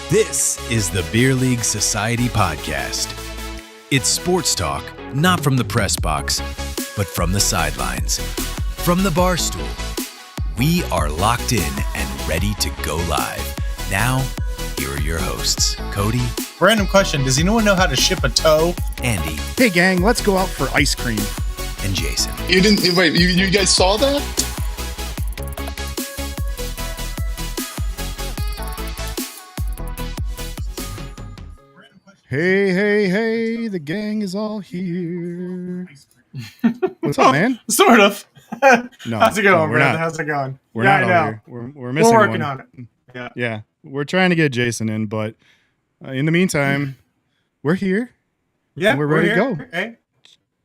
This is the Beer League Society podcast. It's sports talk, not from the press box, but from the sidelines, from the bar stool. We are locked in and ready to go live. Now, here are your hosts, Cody. Random question. Does anyone know how to ship a toe? Andy. Hey gang, let's go out for ice cream. And Jason. You didn't wait, you guys saw that? Hey, the gang is all here. What's up, man? Sort of. No, How's it going, we're brother? not. How's it going? We're yeah, not I all know. here. We're missing We're working one. on it. Yeah. We're trying to get Jason in, but in the meantime, we're here. Yeah, we're ready to here. go. Hey,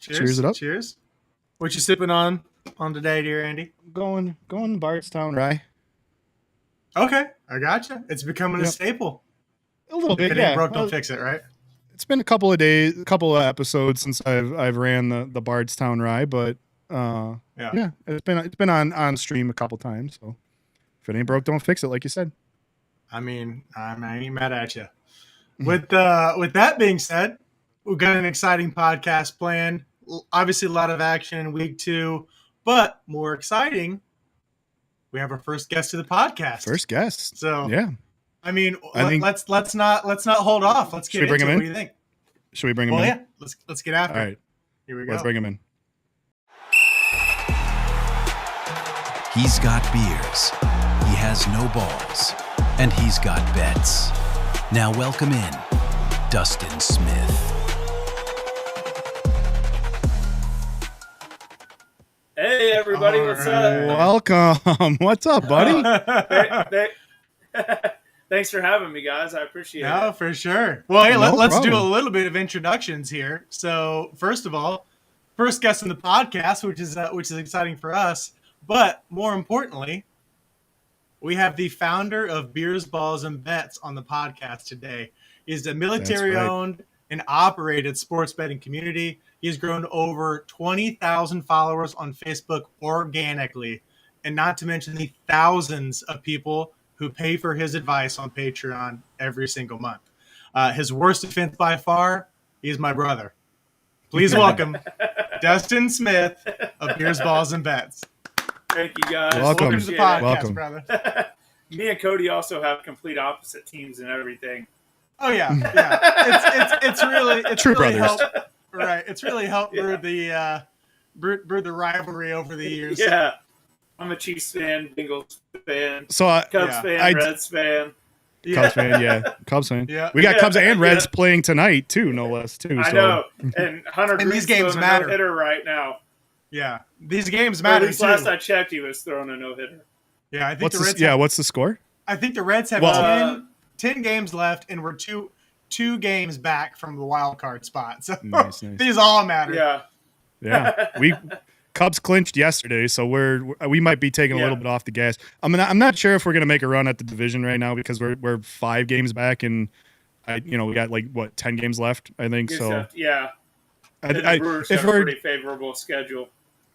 Cheers it up. Cheers. What you sipping on today, dear Andy? Going to Bardstown Rye. Okay, I gotcha. It's becoming a staple. A little If bit, it yeah. ain't broke, don't fix it, right? It's been a couple of episodes since I've ran the Bardstown Rye, but yeah, it's been on stream a couple times. So if it ain't broke, don't fix it, like you said. I mean, I ain't mad at you. With that being said, we've got an exciting podcast planned. Obviously, a lot of action in week 2, but more exciting, we have our first guest to the podcast. First guest. So yeah. I mean, I think, let's not hold off. Let's get into it. What do you think? Should we bring him in? in? Yeah, let's get after it. All right. Here we go. Let's bring him in. He's got beers, he has no balls, and he's got bets. Now welcome in Dustin Smith. Hey everybody, what's up? Welcome. What's up, buddy? Thanks for having me, guys. I appreciate it. No, for sure. Well, hey, No let's do problem. a little bit of introductions here. So, first of all, first guest on the podcast, which is exciting for us. But more importantly, we have the founder of Beers, Balls, and Bets on the podcast today. He's a military-owned and operated sports betting community. He's grown over 20,000 followers on Facebook organically, and not to mention the thousands of people who pay for his advice on Patreon every single month. His worst offense by far, he's my brother. Please welcome Dustin Smith of Beers, Balls, and Bets. Thank you, guys. Welcome. Welcome to the podcast, Welcome. brother. Me and Cody also have complete opposite teams and everything. Oh yeah. It's really True really brothers. helped, right? It's really helped brew the rivalry over the years. Yeah. I'm a Chiefs fan, Bengals fan, So Cubs fan, Reds fan. Cubs fan, yeah. Cubs fan. Yeah. We got Cubs and Reds playing tonight too, no less too. I so. know. And Hunter And these Green's games throwing a matter. no-hitter right now. Yeah. These games Or at matter least too. last I checked, he was throwing a no-hitter. Yeah, I think the Reds. What's the score? I think the Reds have Well, 10 games left, and we're two games back from the wild card spot. So Nice. these all matter. Yeah. Yeah. Cubs clinched yesterday, so we might be taking a little bit off the gas. I'm not sure if we're gonna make a run at the division right now because we're 5 games back, and we got 10 games left, I think. Good So stuff. Yeah. The Brewers if have a we're pretty favorable schedule.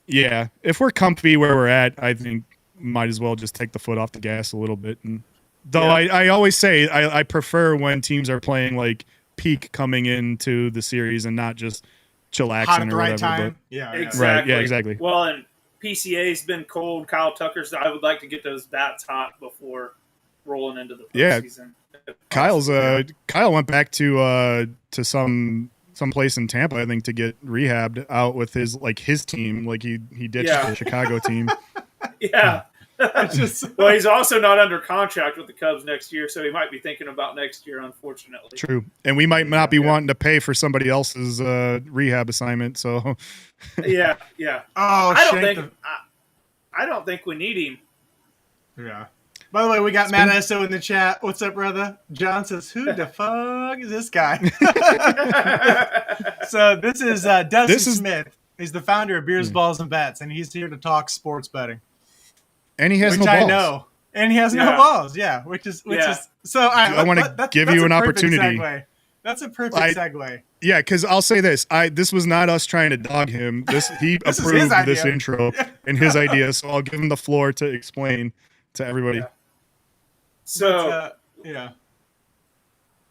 if we're comfy where we're at, I think might as well just take the foot off the gas a little bit. And though I always say I prefer when teams are playing like peak coming into the series and not just chillaxing Hot at the or right whatever. time. Yeah. Exactly. Right, yeah, exactly. Well, and PCA's been cold. Kyle Tucker's. I would like to get those bats hot before rolling into the postseason. Kyle went back to some place in Tampa, I think, to get rehabbed out with his team. Like he ditched the Chicago team. Yeah. Well, he's also not under contract with the Cubs next year, so he might be thinking about next year, unfortunately. True. And we might not be wanting to pay for somebody else's rehab assignment. So Yeah. Oh, I don't think we need him. Yeah. By the way, we got Matt Esso in the chat. What's up, brother? John says, "Who the fuck is this guy?" So this is Dustin Smith. He's the founder of Beers, Balls, and Bets, and he's here to talk sports betting. And he has which no balls. I know. And he has no balls. Yeah, which is so. I want to give you an opportunity. That's a perfect segue. Yeah, because I'll say this: this was not us trying to dog him. He This is approved his this idea. intro and his idea. So I'll give him the floor to explain to everybody. So yeah.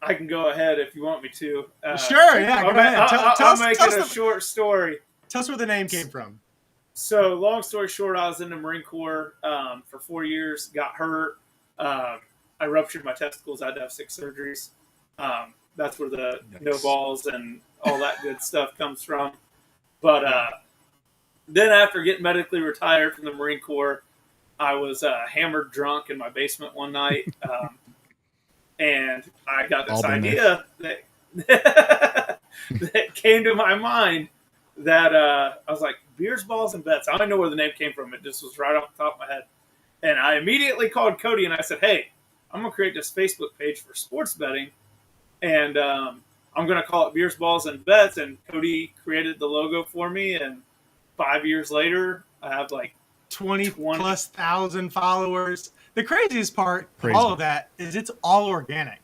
I can go ahead if you want me to. Sure, yeah, go ahead. I'll make it a short story. Tell us where the name came from. So, long story short, I was in the Marine Corps for 4 years, got hurt. I ruptured my testicles. I had to have 6 surgeries. That's where the no balls and all that good stuff comes from. But then after getting medically retired from the Marine Corps, I was hammered drunk in my basement one night. And I got this idea that that came to my mind that I was like, beers, balls, and bets. I don't know where the name came from. It just was right off the top of my head. And I immediately called Cody and I said, hey, I'm going to create this Facebook page for sports betting. And I'm going to call it Beers, Balls, and Bets. And Cody created the logo for me. And 5 years later, I have like 20,000+ followers. The craziest part of all of that is it's all organic.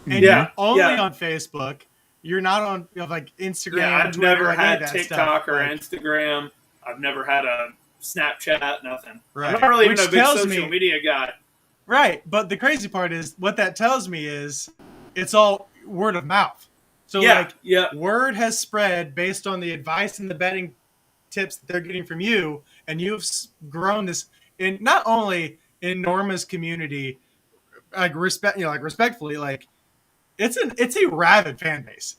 And you're only on Facebook. You're not on like Instagram. Yeah, I've Twitter, never had TikTok stuff. or Instagram. I've never had a Snapchat, nothing. Right. I'm not really even Which a big tells social media guy. Right. But the crazy part is what that tells me is it's all word of mouth. So word has spread based on the advice and the betting tips that they're getting from you. And you've grown this in not only enormous community, respectfully, it's a rabid fan base.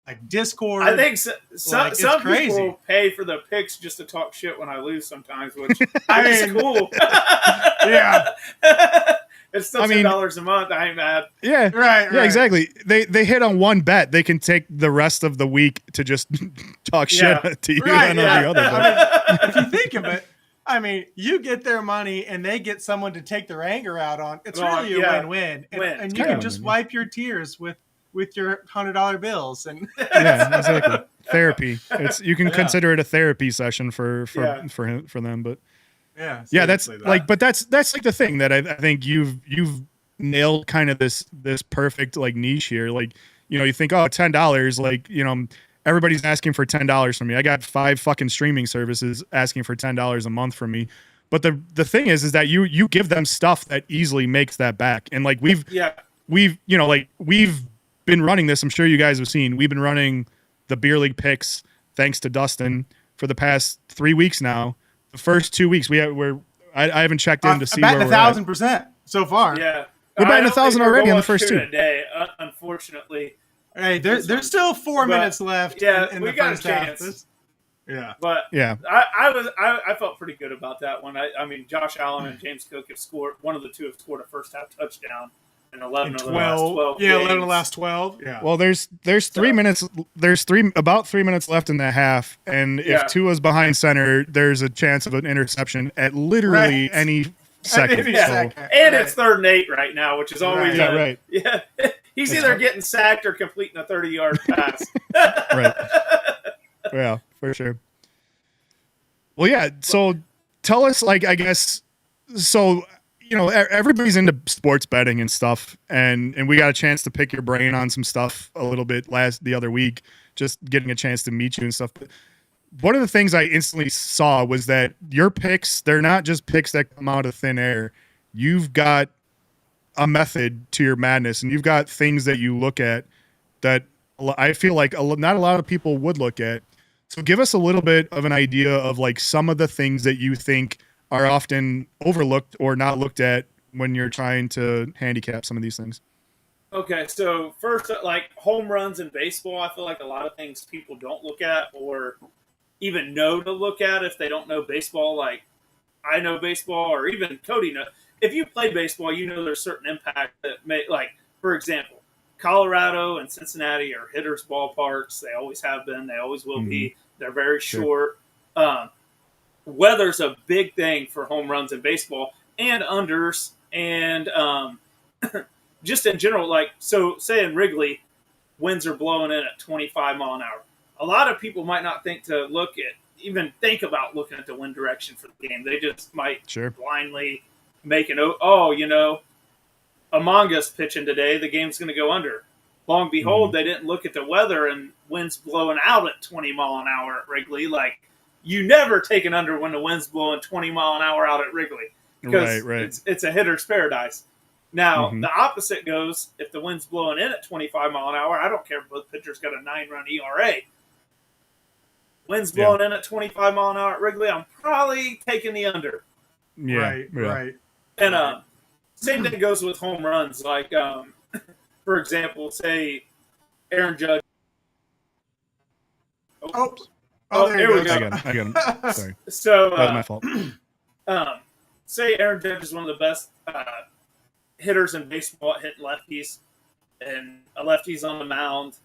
Like Discord. I think some people pay for the picks just to talk shit when I lose sometimes, which is cool. Yeah. It's still $10 a month. I ain't mad. Yeah. Right. Yeah, exactly. They hit on one bet. They can take the rest of the week to just talk shit to you on the other bet. If you think of it, I mean, you get their money and they get someone to take their anger out on. It's really a win-win. And you can just wipe your tears with your $100 bills. And yeah, exactly. Therapy. You can consider it a therapy session for them. But that's but that's like the thing that I think you've nailed kind of this perfect like niche here. Like, you think, oh, $10, everybody's asking for $10 from me. I got 5 fucking streaming services asking for $10 a month from me. But the thing is that you give them stuff that easily makes that back. And like we've been running this. I'm sure you guys have seen. We've been running the beer league picks thanks to Dustin for the past 3 weeks now. The first 2 weeks I haven't checked in to see where we're at. 1,000% so far. Yeah, we're betting 1,000 already on the first 2 a day. Unfortunately. Hey, there's still 4 minutes left. Yeah, in we the got first a chance. Half. But I felt pretty good about that one. I mean, Josh Allen and James Cook have scored. One of the two have scored a first half touchdown, and 11 of the last 12. Yeah, 11 of the last 12. Yeah. Well, there's 3 minutes. There's about 3 minutes left in that half, and if Tua's behind center, there's a chance of an interception at literally any second. And it's 3rd and 8 right now, which is always right. Yeah. He's either getting sacked or completing a 30-yard pass. Right. Yeah, for sure. Well, yeah. So tell us, I guess, everybody's into sports betting and stuff, and we got a chance to pick your brain on some stuff a little bit the other week, just getting a chance to meet you and stuff. But one of the things I instantly saw was that your picks, they're not just picks that come out of thin air. You've got a method to your madness, and you've got things that you look at that I feel like not a lot of people would look at. So give us a little bit of an idea of like some of the things that you think are often overlooked or not looked at when you're trying to handicap some of these things. Okay, so first, like home runs in baseball, I feel like a lot of things people don't look at or even know to look at if they don't know baseball. Like I know baseball, or even Cody knows. If you play baseball, there's certain impact that may, like, for example, Colorado and Cincinnati are hitters' ballparks. They always have been. They always will be. They're very short. Weather's a big thing for home runs in baseball and unders and just in general. Like, so say in Wrigley, winds are blowing in at 25 mile an hour. A lot of people might not think about looking at the wind direction for the game. They just might blindly make Among Us pitching today, the game's going to go under. Long behold, they didn't look at the weather and winds blowing out at 20 mile an hour at Wrigley. Like, you never take an under when the wind's blowing 20 mile an hour out at Wrigley because it's a hitter's paradise. Now, Mhm. the opposite goes if the wind's blowing in at 25 mile an hour. I don't care if both pitchers got a 9-run ERA. Wind's blowing in at 25 mile an hour at Wrigley. I'm probably taking the under. Yeah, Right, yeah. right. And same thing goes with home runs. Like, for example, say Aaron Judge. Oh, there there you we go. go. I got him. Sorry, So, that was my fault. say Aaron Judge is one of the best hitters in baseball at hitting lefties, and a lefty's on the mound,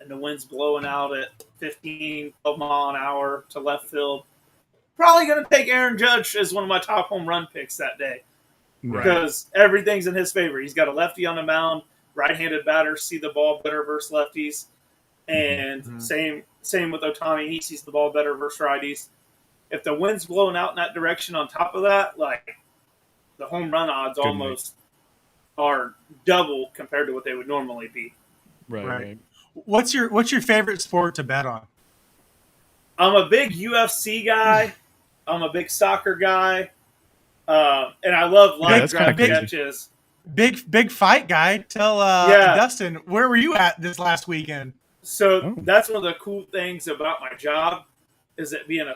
and the wind's blowing out at 15, 12 mile an hour to left field. Probably going to take Aaron Judge as one of my top home run picks that day because everything's in his favor. He's got a lefty on the mound, right-handed batters see the ball better versus lefties, and same with Ohtani. He sees the ball better versus righties. If the wind's blowing out in that direction on top of that, like the home run odds almost are double compared to what they would normally be. Right. What's your favorite sport to bet on? I'm a big UFC guy. I'm a big soccer guy. And I love live draft catches. Big fight guy. Tell Dustin, where were you at this last weekend? So that's one of the cool things about my job is it being a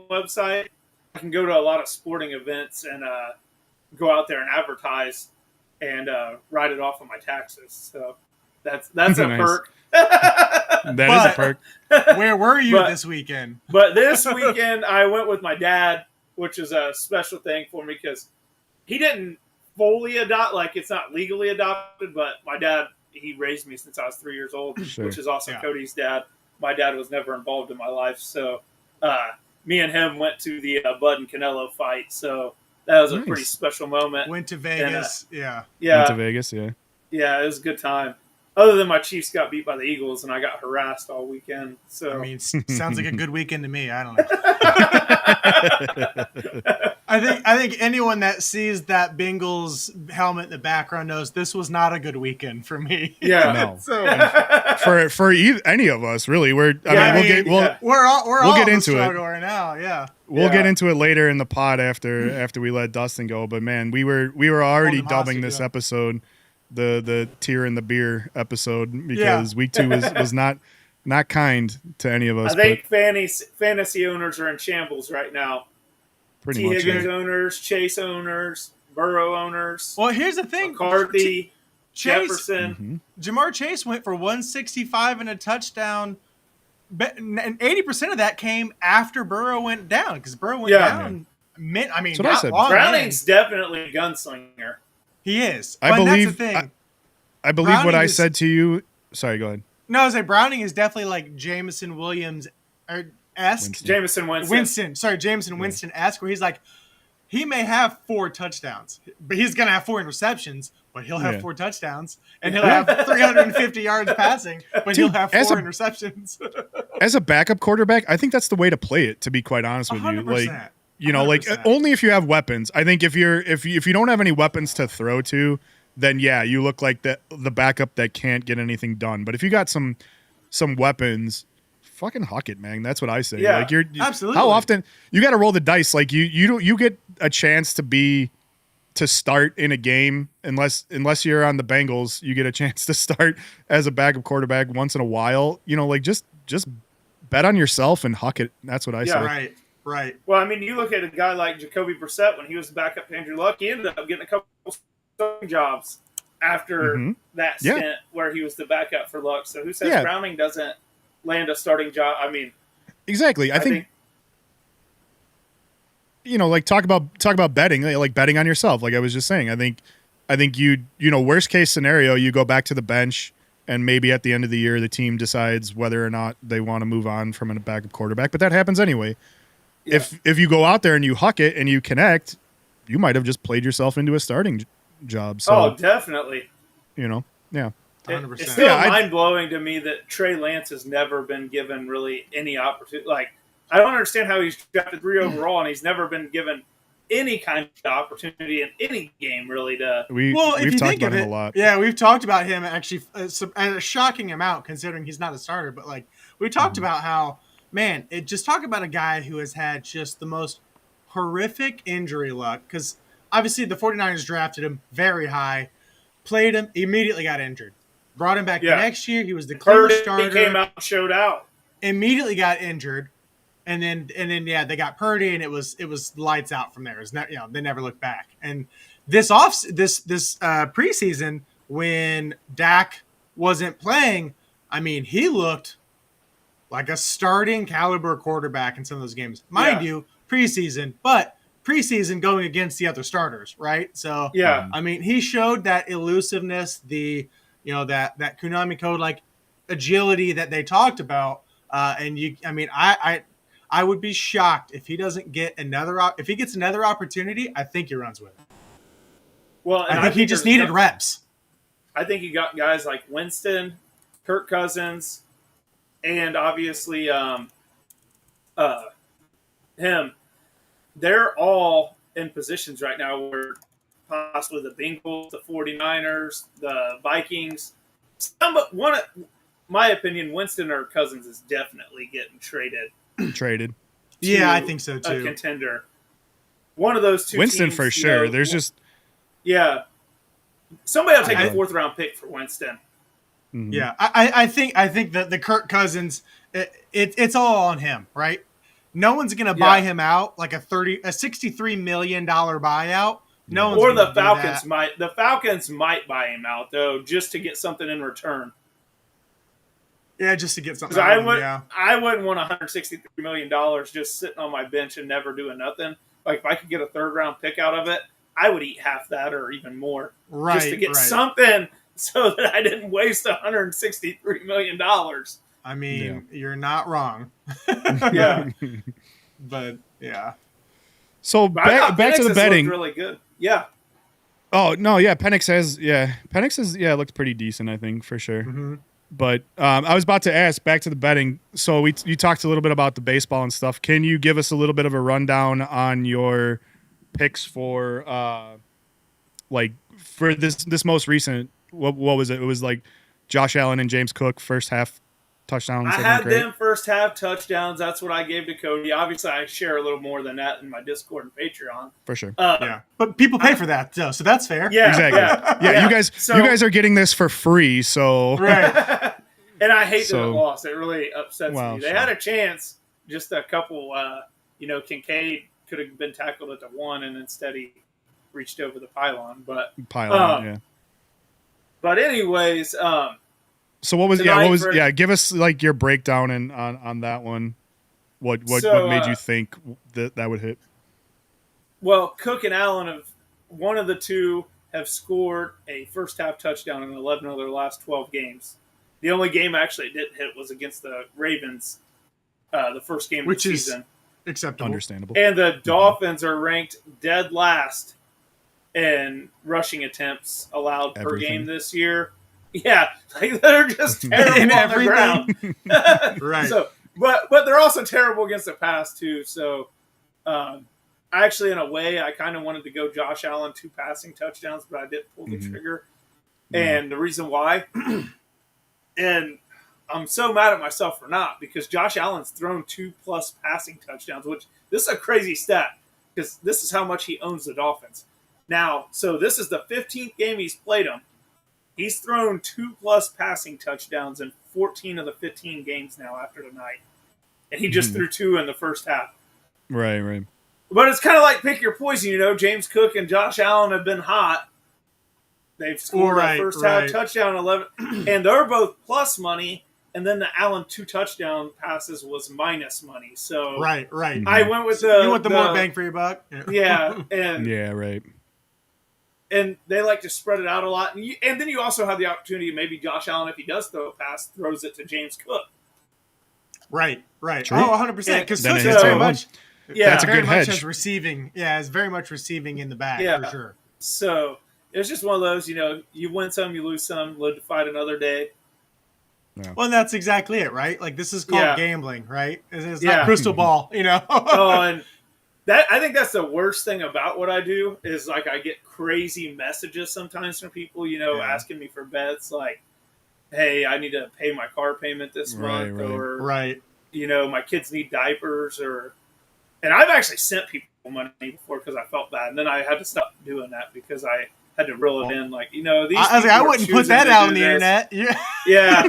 website. I can go to a lot of sporting events and go out there and advertise and write it off on my taxes. So that's a perk. That is a perk. Where were you this weekend? But this weekend I went with my dad, which is a special thing for me because he didn't fully adopt, like it's not legally adopted, but my dad, he raised me since I was 3 years old, which is also Cody's dad. My dad was never involved in my life. So me and him went to the Bud and Canelo fight. So that was a pretty special moment. Went to Vegas. And, yeah. Went to Vegas. Yeah. Yeah, it was a good time. Other than my Chiefs got beat by the Eagles and I got harassed all weekend. So I mean, sounds like a good weekend to me. I don't know. I think anyone that sees that Bengals helmet in the background knows this was not a good weekend for me. Yeah, No. So For any of us, really, we'll get into it right now. Yeah, we'll get into it later in the pod after we let Dustin go. But man, we were already dubbing this episode the tear in the beer episode because week 2 was not kind to any of us. I think fantasy owners are in shambles right now. Pretty much. Higgins owners, Chase owners, Burrow owners. Well, here's the thing: McCarthy, Chase, Jefferson. Jamar Chase went for 165 and a touchdown, and 80% of that came after Burrow went down because Burrow went down. I mean, not long. Browning's definitely a gunslinger. He is. I believe. That's the thing. I believe Browning what I said to you. Sorry, go ahead. No, I was like Browning is definitely like Jameson Williams or esque. Jameson Winston. Sorry, Jameson Winston esque, where he's like, he may have 4 touchdowns, but he's gonna have 4 interceptions, but he'll have 4 touchdowns, and he'll have 350 yards passing, but he'll have 4 interceptions. As a backup quarterback, I think that's the way to play it. To be quite honest with 100%. you, like. You know, 100%. Like only if you have weapons. I think if you don't have any weapons to throw to, then you look like the backup that can't get anything done. But if you got some weapons, fucking huck it, man. That's what I say. Yeah, like absolutely. How often you got to roll the dice? Like you get a chance to start in a game unless you're on the Bengals, you get a chance to start as a backup quarterback once in a while. You know, like just bet on yourself and huck it. That's what I say. Right. Well, I mean, you look at a guy like Jacoby Brissett when he was the backup to Andrew Luck. He ended up getting a couple starting jobs after that stint where he was the backup for Luck. So who says Browning doesn't land a starting job? I mean, exactly. I think you know, like talk about betting, like betting on yourself. Like I was just saying, I think you worst case scenario, you go back to the bench. And maybe at the end of the year, the team decides whether or not they want to move on from a backup quarterback. But that happens anyway. Yeah. If you go out there and you huck it and you connect, you might have just played yourself into a starting job. So, definitely. You know, 100%. It's still mind-blowing to me that Trey Lance has never been given really any opportunity. Like, I don't understand how he's drafted 3 overall and he's never been given any kind of opportunity in any game, really. We've talked about him a lot. Yeah, we've talked about him actually a shocking amount considering he's not a starter. But like we talked about how, man, talk about a guy who has had just the most horrific injury luck. Because obviously the 49ers drafted him very high, played him, immediately got injured. Brought him back the next year. He was the clear starter. He came out and showed out. Immediately got injured. And then they got Purdy, and it was lights out from there. It was not, they never looked back. And this preseason, when Dak wasn't playing, I mean, he looked like a starting caliber quarterback in some of those games. Mind you, preseason, but preseason going against the other starters, right? So I mean, he showed that elusiveness, the that Konami code like agility that they talked about. I would be shocked if he doesn't get if he gets another opportunity. I think he runs with it. Well, I think he just needed reps. I think you got guys like Winston, Kirk Cousins, and obviously him. They're all in positions right now where possibly the Bengals, the 49ers, the Vikings. My opinion, Winston or Cousins is definitely getting traded. Yeah, I think so too. A contender. One of those two. Winston teams, for sure. There's just somebody will take a 4th round pick for Winston. Mm-hmm. Yeah, I think that the Kirk Cousins, it's all on him, right? No one's gonna buy him out like a $63 million buyout. No one's or the Falcons might. The Falcons might buy him out though, just to get something in return. Yeah, just to get something. I wouldn't want $163 million just sitting on my bench and never doing nothing. Like if I could get a 3rd round pick out of it, I would eat half that or even more, just to get something, so that I didn't waste $163 million. I mean, you're not wrong. Yeah, but yeah. So back to the betting. Really good. Yeah. Oh no, yeah. Penix has looked pretty decent, I think, for sure. Mm-hmm. But I was about to ask, back to the betting. So you talked a little bit about the baseball and stuff. Can you give us a little bit of a rundown on your picks for for this most recent? What was it? It was like Josh Allen and James Cook first half touchdowns. I had them first half touchdowns. That's what I gave to Cody. Obviously, I share a little more than that in my Discord and Patreon. For sure. But people pay for that, so that's fair. Yeah, exactly. Yeah. You guys are getting this for free, so right. And I hate that it lost. It really upsets me. They had a chance. Just a couple. Kincaid could have been tackled at the 1, and instead he reached over the pylon. But But anyways. So what was give us like your breakdown on that one. What made you think that would hit? Well, Cook and Allen one of the two have scored a first half touchdown in 11 of their last 12 games. The only game actually it didn't hit was against the Ravens, the first game of the season. Acceptable. Understandable. And the Dolphins are ranked dead last in rushing attempts allowed per game this year. Yeah, like they're just terrible on the ground. Right. So, but they're also terrible against the pass too. So, actually, in a way, I kind of wanted to go Josh Allen 2 passing touchdowns, but I didn't pull the trigger. And the reason why, and I'm so mad at myself for not, because Josh Allen's thrown 2+ passing touchdowns, which this is a crazy stat because this is how much he owns the Dolphins. Now, so this is the 15th game he's played them. He's thrown 2+ passing touchdowns in 14 of the 15 games now after tonight. And he just threw 2 in the first half. Right. But it's kind of like pick your poison, James Cook and Josh Allen have been hot. They've scored a first half touchdown 11. And they're both plus money. And then the Allen 2 touchdown passes was minus money. So Right. I went with you want the more bang for your buck? Yeah. And right. And they like to spread it out a lot. And then you also have the opportunity, maybe Josh Allen, if he does throw a pass, throws it to James Cook. Right. True. Oh, 100%. Because Cook's very much. Yeah, that's a good hedge. As receiving. Yeah, it's very much receiving in the back for sure. So it's just one of those, you win some, you lose some, live to fight another day. Yeah. Well, that's exactly it, right? Like this is called gambling, right? It's not Yeah. crystal ball, Oh, and I think that's the worst thing about what I do is like I get crazy messages sometimes from people, asking me for bets like, hey, I need to pay my car payment this month or, my kids need diapers And I've actually sent people money before because I felt bad, and then I had to stop doing that because I had to reel it in. Like, these I wouldn't put that out on the internet. Yeah.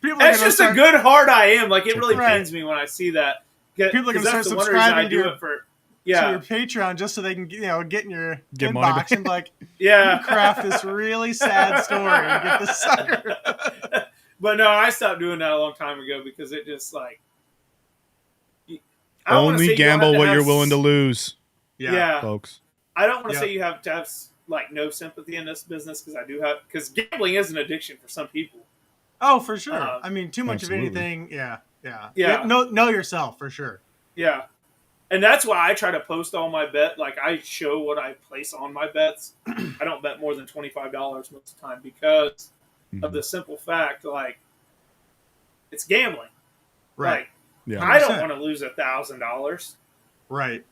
It's just a good heart I am. Like, it really Right. pains me when I see that. People are going to start That's the one reason I subscribing do to it for. your Patreon just so they can get in your Get money inbox back. and like Yeah. craft this really sad story and get this sucker. But no, I stopped doing that a long time ago because it just like. I don't wanna say Only you don't have gamble to what have you're willing to lose, Yeah. folks. I don't want to Yeah. say you have to have like no sympathy in this business because gambling is an addiction for some people. Oh, for sure. Uh, Too much absolutely. of anything. Yeah. Yeah. Know yourself for sure. Yeah. And that's why I try to post all my bet. Like, I show what I place on my bets. I don't bet more than $25 most of the time because of the simple fact, like, it's gambling. Right. Like, Yeah. I don't 100%. want to lose $1,000. Right.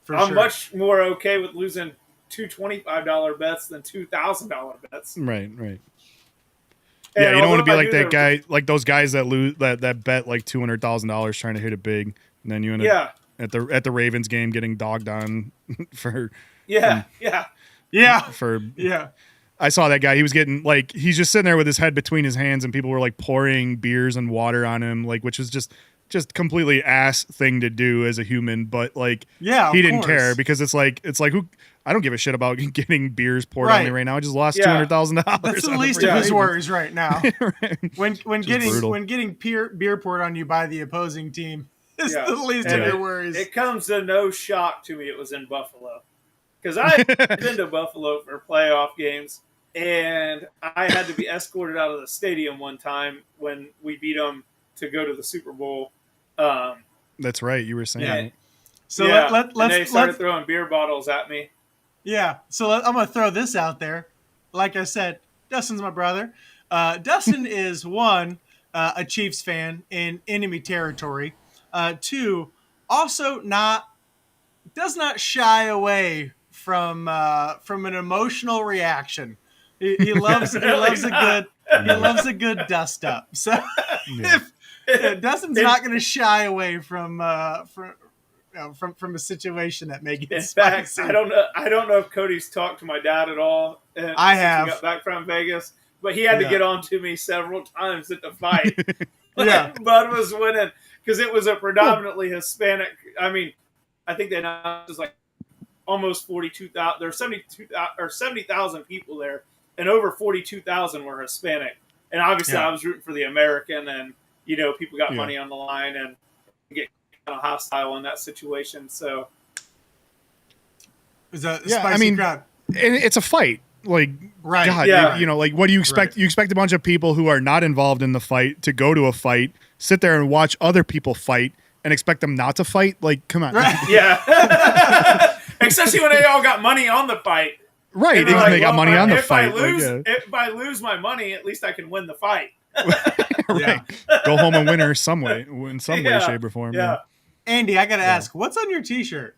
For I'm sure. much more okay with losing two $25 bets than $2,000 bets. Right. And Yeah, you don't want to be although I like do that the- guy, like those guys that lose that bet like $200,000 trying to hit it big, and then you end up Yeah. at the Ravens game getting dogged on for Yeah. for. Yeah. I saw that guy. He was getting like he's just sitting there with his head between his hands, and people were like pouring beers and water on him, like which was just completely ass thing to do as a human. But like, Yeah. he of didn't course. care because it's like who. I don't give a shit about getting beers poured on me right now. I just lost Yeah. $200,000. That's the on least freaking of his Ravens. worries right now. Right. When brutal. getting beer poured on you by the opposing team is Yeah. the least And of your worries. It comes to no shock to me it was in Buffalo. Because I've been to Buffalo for playoff games, and I had to be escorted out of the stadium one time when we beat them to go to the Super Bowl. That's right. You were saying. Yeah. it. So and they let's started throwing beer bottles at me. Yeah. So I'm going to throw this out there. Like I said, Dustin's my brother. Dustin is one, a Chiefs fan in enemy territory. Two, also does not shy away from an emotional reaction. He loves a good dust up. So Yeah. if Dustin's not going to shy away from a situation that may get In spicy. fact, I don't know if Cody's talked to my dad at all. I since have. we got back from Vegas, but he had to Yeah. get on to me several times at the fight. Yeah. Bud was winning because it was a predominantly Hispanic. I mean, I think they announced it was like almost 42,000. There's 70,000 people there, and over 42,000 were Hispanic. And obviously, Yeah. I was rooting for the American, and people got Yeah. money on the line and get kind of hostile in that situation. So It's a Yeah, spicy I mean, crowd. And it's a fight. Like, Right. God, Yeah. like, what do you expect? Right. You expect a bunch of people who are not involved in the fight to go to a fight, sit there and watch other people fight, and expect them not to fight? Like, come on. Right. yeah, especially when they all got money on the fight. Right. And They, they're like, got well, money on the if fight. I lose, like, if I lose my money, at least I can win the fight. right. Go home and win her some way, in some way, Yeah. shape, or form. Yeah. Andy, I gotta ask, what's on your T-shirt?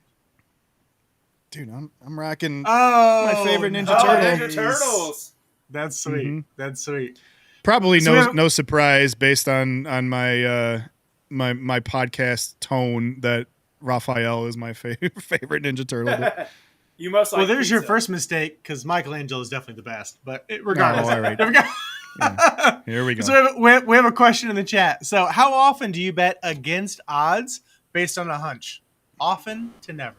Dude, I'm rocking. Oh, My favorite Ninja Oh, Turtle. Ninja Turtles. That's sweet. Mhm. That's sweet. Probably So we have- no surprise based on my my podcast tone that Raphael is my favorite Ninja Turtle. But- You must like. Well, there's your pizza. first mistake because Michelangelo is definitely the best. But regardless, all right. There we go. Here we go. So we have a question in the chat. So how often do you bet against odds based on a hunch? Often to never.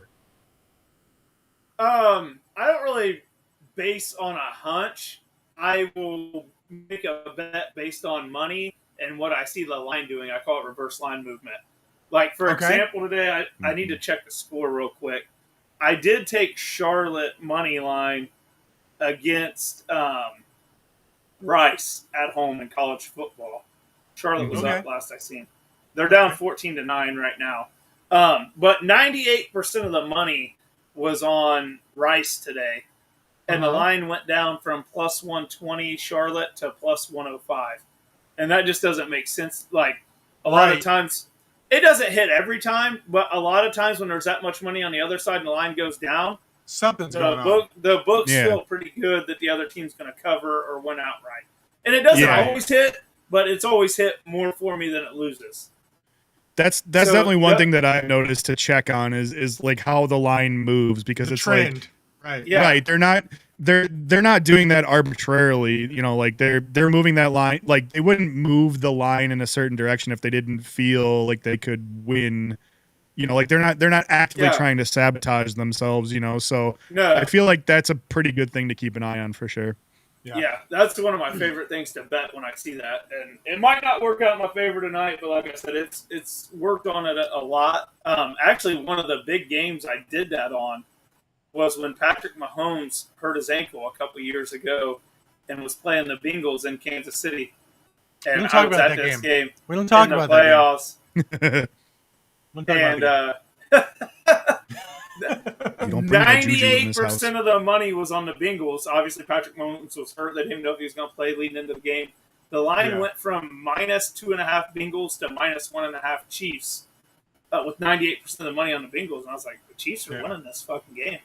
I don't really base on a hunch. I will make a bet based on money and what I see the line doing. I call it reverse line movement. Like, for Okay. example, today, I need to check the score real quick. I did take Charlotte money line against Rice at home in college football. Charlotte was Okay. up last I seen. They're down 14-9 right now. But 98% of the money was on Rice today. And the Uh-huh. line went down from plus 120 Charlotte to plus 105. And that just doesn't make sense. Like, a lot of Right. times, it doesn't hit every time, but a lot of times when there's that much money on the other side and the line goes down, Something's going on. the books Yeah. feel pretty good that the other team's going to cover or win outright. And it doesn't Yeah. always hit, but it's always hit more for me than it loses. That's So, definitely one yep. thing that I've noticed to check on is like how the line moves, because The it's trend. like Right. Yeah. right, they're not doing that arbitrarily, like they're moving that line, like they wouldn't move the line in a certain direction if they didn't feel like they could win. Like they're not actively Yeah. trying to sabotage themselves, so No. I feel like that's a pretty good thing to keep an eye on for sure. Yeah, that's one of my favorite things to bet when I see that, and it might not work out in my favor tonight, but like I said, it's worked on it a lot. Actually, one of the big games I did that on was when Patrick Mahomes hurt his ankle a couple years ago and was playing the Bengals in Kansas City, and don't I talk was about at that this game. game We don't talk in the about that game. playoffs, We don't talk about and You don't bring that juju in this house. 98% of the money was on the Bengals. Obviously, Patrick Mahomes was hurt. They didn't even know if he was going to play leading into the game. The line went from -2.5 Bengals to -1.5 Chiefs, with 98% of the money on the Bengals. And I was like, the Chiefs are winning this fucking game.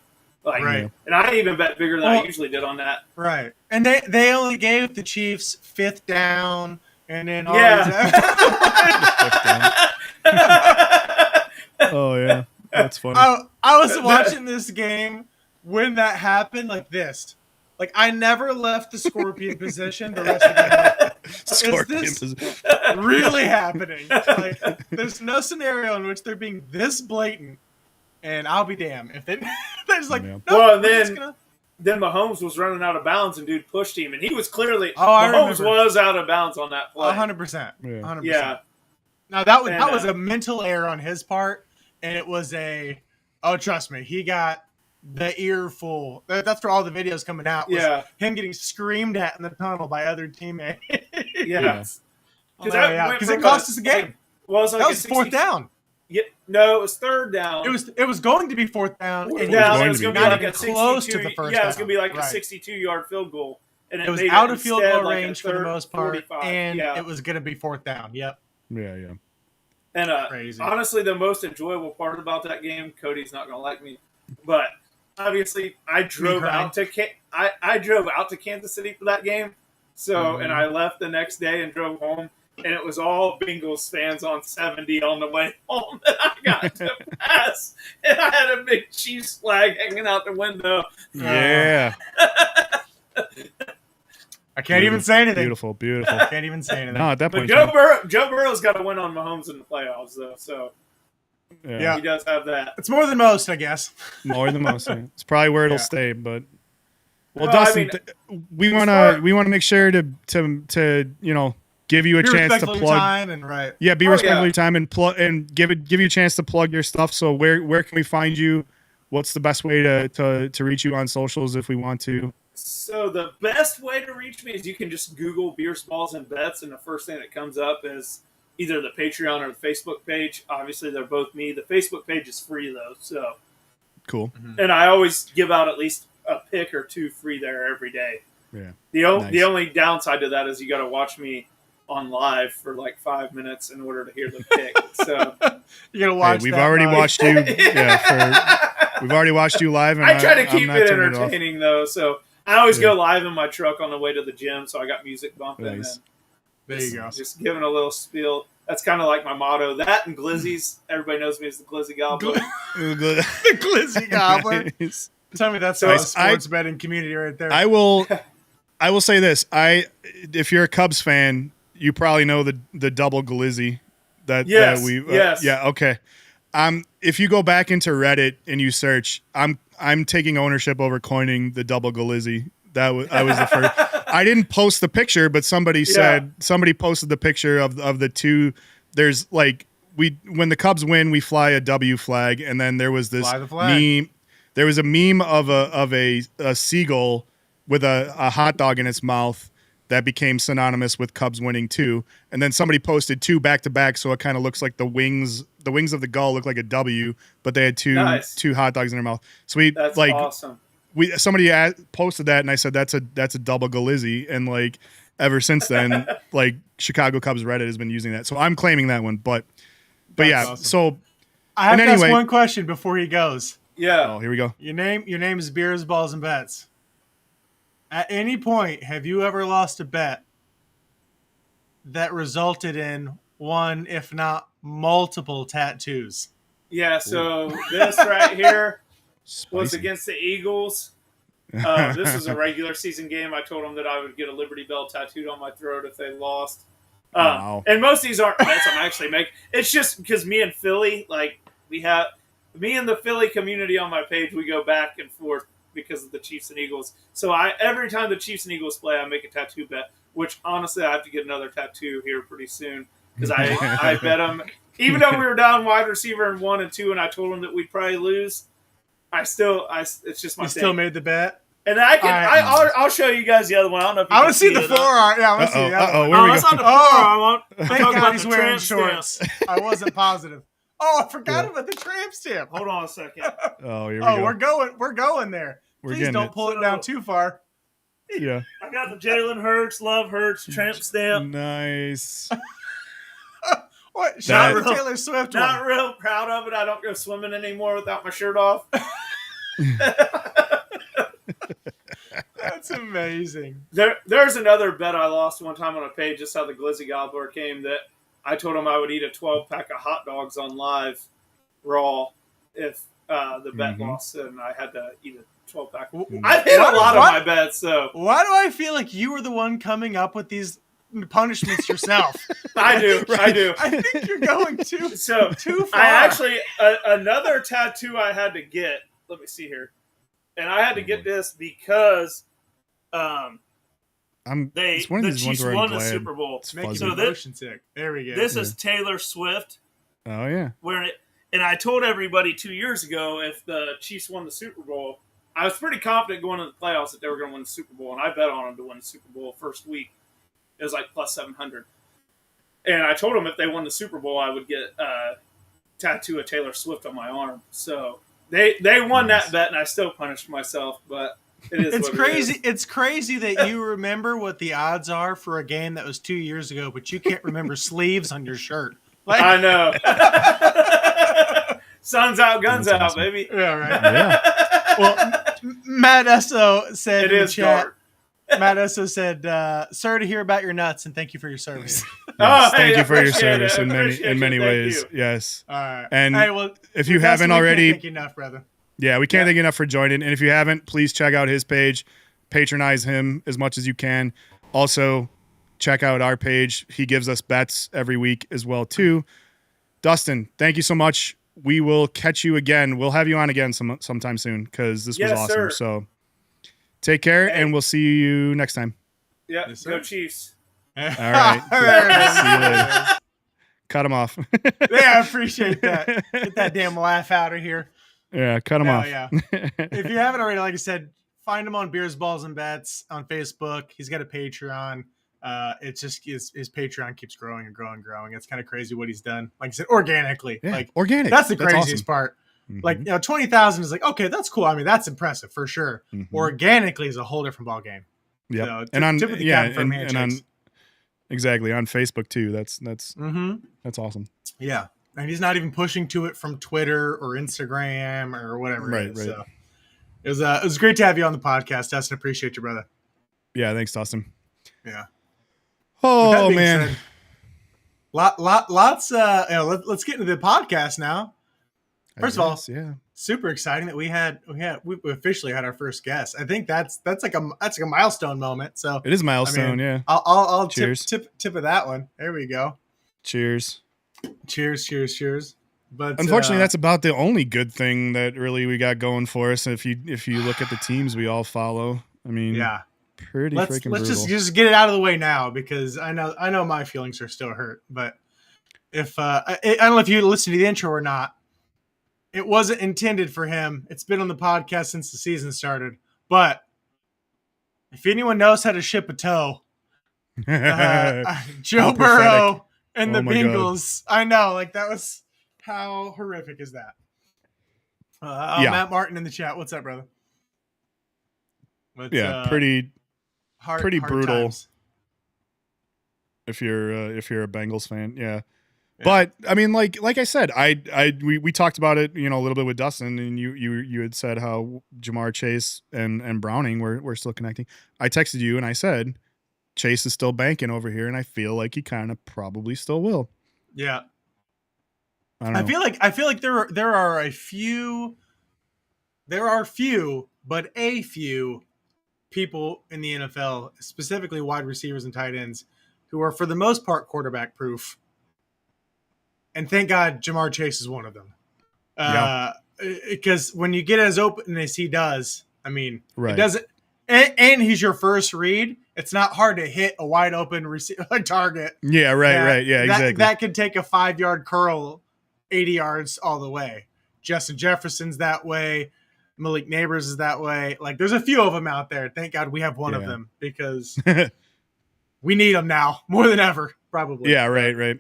Like, Right. And I even bet bigger than I usually did on that. Right. And they only gave the Chiefs 5th down, and then all Oh yeah, that's funny. I was watching this game when that happened like this. Like, I never left the scorpion position the rest of the game. Scorpion Is this position. really happening? Like, there's no scenario in which they're being this blatant, and I'll be damned if they're just like, Yeah. no, Well, and we're just gonna... then Mahomes was running out of bounds, and dude pushed him, and he was clearly I Mahomes remember. was out of bounds on that play. 100%. Yeah. 100%. Yeah, Now that And, was a mental error on his part, and it was trust me, he got the earful. That's where all the videos coming out. Was Yeah. him getting screamed at in the tunnel by other teammates. yeah. Because it cost us the game. Well, it was like That a was 60 4th down. Yeah, no, it was 3rd down. It was going to be 4th down. Fourth and down. going It was to going be. to be not like even a close 62. to the first Yeah, it was down. going to be like a Right. 62-yard field goal, and It was made out of field instead goal like a range for the third most part, 45. and yeah. it was going to be 4th down. Yep. Yeah. And Crazy. honestly, the most enjoyable part about that game, Cody's not going to like me, but obviously, I drove out to I drove out to Kansas City for that game. So, and I left the next day and drove home, and it was all Bengals fans on 70 on the way home that I got to pass, and I had a big Chiefs flag hanging out the window. Yeah. I can't even say anything. Beautiful. I can't even say anything. No, at that But point, Joe Burrow's got to win on Mahomes in the playoffs, though. So Yeah. he does have that. It's more than most, I guess. more than most. Yeah. It's probably where it'll Yeah. stay. But well, I Dustin, mean, we want to make sure to give you a Be chance to respectful of your plug. time and right. Yeah, be Oh, respectful of yeah. your time and plug and give you a chance to plug your stuff. So where can we find you? What's the best way to reach you on socials if we want to? So the best way to reach me is you can just Google Beers, Balls, and Bets, and the first thing that comes up is either the Patreon or the Facebook page. Obviously, they're both me. The Facebook page is free, though. So, Cool. and I always give out at least a pick or two free there every day. Yeah. The Nice. only downside to that is you got to watch me on live for like 5 minutes in order to hear the pick. So You gotta watch. We've that already live. watched you. We've already watched you live. And I try to I'm keep not it turning off. entertaining, though. So I always Yeah. go live in my truck on the way to the gym, so I got music bumping. Nice. And There you go. Just giving a little spiel. That's kind of like my motto. That and Glizzy's. Everybody knows me as the Glizzy Gobbler. The Glizzy Gobbler. Nice. Tell me that's So a sports betting community right there. I will say this. If you're a Cubs fan, you probably know the double glizzy Yes, that we yes. yeah, okay. If you go back into Reddit and you search, I'm taking ownership over coining the double glizzy. I was the first. I didn't post the picture, but somebody posted the picture of the two. There's like when the Cubs win, we fly a W flag, and then there was this Fly the flag. meme. There was a meme of a seagull with a hot dog in its mouth that became synonymous with Cubs winning too. And then somebody posted two back to back, so it kind of looks like the wings of the gull look like a W, but they had two hot dogs in their mouth. So That's like awesome. somebody posted that, and I said that's a double glizzy, and like ever since then, like Chicago Cubs Reddit has been using that. So I'm claiming that one, but yeah. awesome. So I have and to ask anyway- one question before he goes. Yeah. oh, here we go. Your name is Beers, Balls, and Bets. At any point, have you ever lost a bet that resulted in one, if not multiple tattoos. Yeah, so this right here was Spicy. against the Eagles. This was a regular season game. I told them that I would get a Liberty Bell tattooed on my throat if they lost. Wow. And most of these aren't bets I'm actually making. It's just because me and Philly, me and the Philly community on my page, we go back and forth because of the Chiefs and Eagles. So every time the Chiefs and Eagles play, I make a tattoo bet, which honestly I have to get another tattoo here pretty soon because I bet them. Even though we were down wide receiver in 1 and 2 and I told them that we'd probably lose, it's just my You thing. still made the bet? And I'll show you guys the other one. I don't know if you I can want to see the it. forearm. Yeah, I want to see the other one. Where we That's go? not the forearm. Thank Talk God about he's the wearing tramp stamp. shorts. I wasn't positive. Oh, I forgot about the tramp stamp. Hold on a second. Oh, here we go. We're going there. We're Please getting don't it. pull it down too far. Yeah. I got the Jalen Hurts, Love Hurts, tramp stamp. Nice. What? Shout out That- to Taylor Swift Not one. real proud of it. I don't go swimming anymore without my shirt off. That's amazing. There's another bet I lost one time on a page. Just how the Glizzy Gobbler came. That I told him I would eat a 12-pack of hot dogs on live, raw, if the bet lost, and I had to eat a 12-pack. I've hit a lot of my bets, so Why do I feel like you were the one coming up with these punishments yourself? I do. I think you're going too So far. I actually another tattoo I had to get. Let me see here, and I had to get this because It's one of the these Chiefs ones where I'm won the glad Super Bowl. it's making fuzzy. the motion sick. There we go. This is Taylor Swift. Oh yeah. And I told everybody 2 years ago if the Chiefs won the Super Bowl, I was pretty confident going into the playoffs that they were going to win the Super Bowl, and I bet on them to win the Super Bowl first week. It was like plus 700. And I told them if they won the Super Bowl, I would get a tattoo of Taylor Swift on my arm. So they won that bet, and I still punished myself, but it is It's what crazy. It is. It's crazy that you remember what the odds are for a game that was 2 years ago, but you can't remember sleeves on your shirt. Like, I know. Sun's out, guns That's out, awesome. baby. yeah, right. Yeah. Well, Matt Esso said It in the is chat. dark. Matt Esso said, "Sorry to hear about your nuts, and thank you for your service." Yes, hey, thank I you for your appreciate service it. I in appreciate many you. Thank ways. you. Yes. All right. And hey, well, if you Dustin, haven't we can't already, thank you enough, brother. yeah, we can't thank you enough for joining. And if you haven't, please check out his page, patronize him as much as you can. Also, check out our page. He gives us bets every week as well too. Dustin, thank you so much. We will catch you again. We'll have you on again sometime soon because this was Yes, awesome. sir. So take care, Hey. and we'll see you next time. Yeah, Yes, sir. go Chiefs. All right. See you later. Cut him off. Yeah, I appreciate that. Get that damn laugh out of here. Yeah, cut him Hell off. yeah. If you haven't already, like I said, find him on Beers, Balls, and Bets on Facebook. He's got a Patreon. It's just his Patreon keeps growing and growing and growing. It's kind of crazy what he's done. Like I said, organically. Yeah, Like organic. that's the craziest awesome. part. Mhm. Like 20,000 is like, okay, that's cool. I mean, that's impressive for sure. Mhm. Organically is a whole different ball game. Yep. So, and on tip of the yeah, cap from and on handshakes. exactly on Facebook too. That's Mm-hmm. that's awesome. Yeah, and he's not even pushing to it from Twitter or Instagram or whatever. Right, it is. right. So it was great to have you on the podcast, Dustin. Appreciate you, brother. Yeah, thanks, Dustin. Yeah. With that Oh being man. said, lots. Let's get into the podcast now. First of all, yeah. super exciting that we officially had our first guest. I think that's like a milestone moment. So It is a milestone, yeah. I'll Cheers. tip of that one. There we go. Cheers. Cheers. But Unfortunately, that's about the only good thing that really we got going for us. If you look at the teams we all follow, I mean, yeah. pretty Let's freaking brutal. just get it out of the way now because I know my feelings are still hurt. But if I don't know if you listened to the intro or not, it wasn't intended for him. It's been on the podcast since the season started. But if anyone knows how to ship a toe, Joe How Burrow and the Oh my God. Bengals. I know, like that was how horrific is that? Yeah. Matt Martin in the chat. What's up, brother? But, yeah, pretty hard, pretty hard brutal. times. if you're a Bengals fan, yeah. But I mean, like I said, we talked about it, a little bit with Dustin, and you had said how Jamar Chase and Browning were still connecting. I texted you and I said Chase is still banking over here, and I feel like he kind of probably still will. Yeah. I don't know. I feel like there are few, but a few people in the NFL, specifically wide receivers and tight ends, who are for the most part quarterback proof. And thank God Jamar Chase is one of them. Because when you get as open as he does, I mean, Right. it doesn't, and he's your first read. It's not hard to hit a wide open target. Yeah, right. Yeah, exactly. That could take a 5-yard curl 80 yards all the way. Justin Jefferson's that way. Malik Neighbors is that way. Like, there's a few of them out there. Thank God we have one of them, because we need them now more than ever, probably. Yeah, right.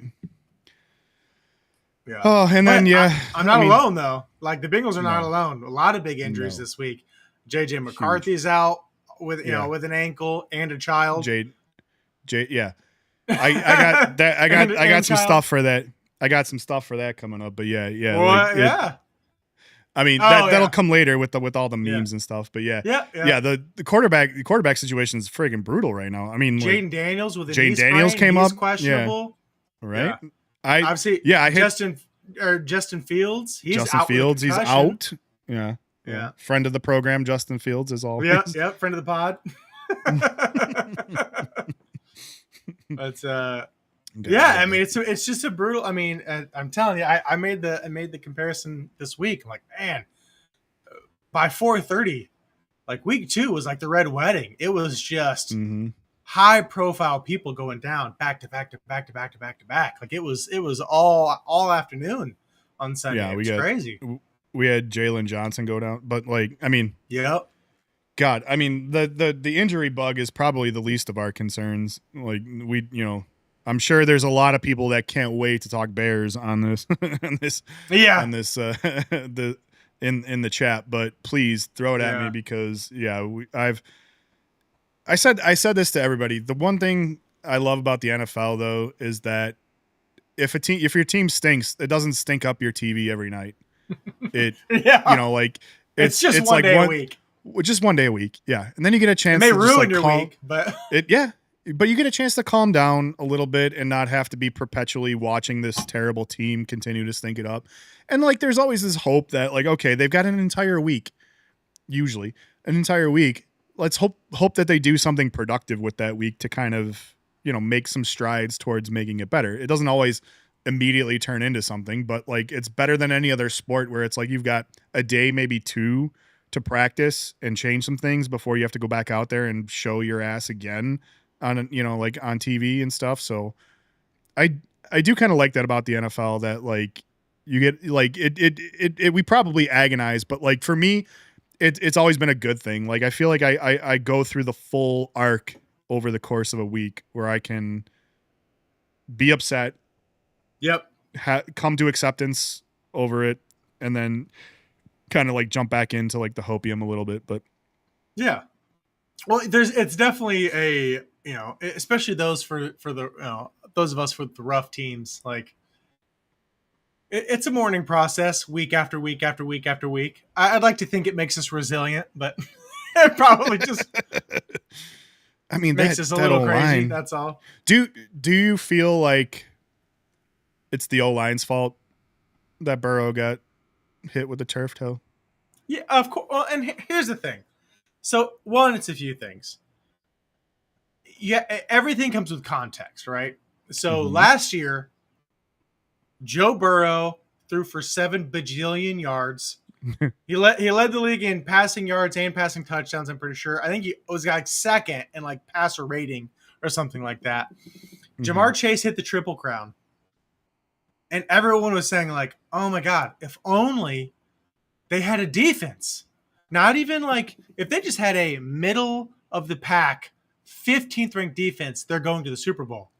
Yeah. Oh, and then I'm not alone though. Like, the Bengals are not alone. A lot of big injuries this week. JJ McCarthy's out with with an ankle and a child. Yeah. I got that. I got some stuff for that. I got some stuff for that coming up. But yeah. Well, I mean, that'll come later with all the memes and stuff. But yeah. The quarterback situation is friggin' brutal right now. I mean, Jaden Daniels with Jaden Daniels came up, questionable. Yeah. Right. Yeah. I've seen. Justin Fields. He's out. Yeah. Friend of the program, Justin Fields, is all. Yeah. Friend of the pod. But I mean, it's just a brutal. I mean, I'm telling you, I made the comparison this week. I'm like, man, by 4:30, like week 2 was like the Red Wedding. It was just high profile people going down back to back. Like it was all afternoon on Sunday. Yeah, it's crazy. We had Jalen Johnson go down, but like, I mean, God, I mean, the injury bug is probably the least of our concerns. Like I'm sure there's a lot of people that can't wait to talk Bears on this, in the chat. But please throw it at me, because I said this to everybody. The one thing I love about the NFL though is that if your team stinks, it doesn't stink up your TV every night. It it's just one day a week. Just one day a week, yeah, and then you get a chance. It may to ruin just, your week, but but you get a chance to calm down a little bit and not have to be perpetually watching this terrible team continue to stink it up. And like, there's always this hope that like, okay, they've got an entire week, usually an entire week. Let's hope that they do something productive with that week to kind of make some strides towards making it better. It doesn't always immediately turn into something, but like, it's better than any other sport where it's like you've got a day, maybe 2, to practice and change some things before you have to go back out there and show your ass again on like on TV and stuff. So I do kind of like that about the NFL, that like you get like it we probably agonize, but like for me it's always been a good thing. Like I feel like I go through the full arc over the course of a week where I can be upset, come to acceptance over it, and then kind of like jump back into like the hopium a little bit. But well, it's definitely a especially those for the those of us with the rough teams, like it's a mourning process week after week after week after week. I'd like to think it makes us resilient, but it probably just makes us a little crazy. O-line. That's all. Do you feel like it's the O-line's fault that Burrow got hit with the turf toe? Yeah, of course. Well, and here's the thing. So one, it's a few things. Yeah, everything comes with context, right? So last year, Joe Burrow threw for 7 bajillion yards. He led the league in passing yards and passing touchdowns, I'm pretty sure. I think he was like second in like passer rating or something like that. Jamar Chase hit the Triple Crown. And everyone was saying like, oh my God, if only they had a defense. Not even like, if they just had a middle of the pack 15th ranked defense, they're going to the Super Bowl.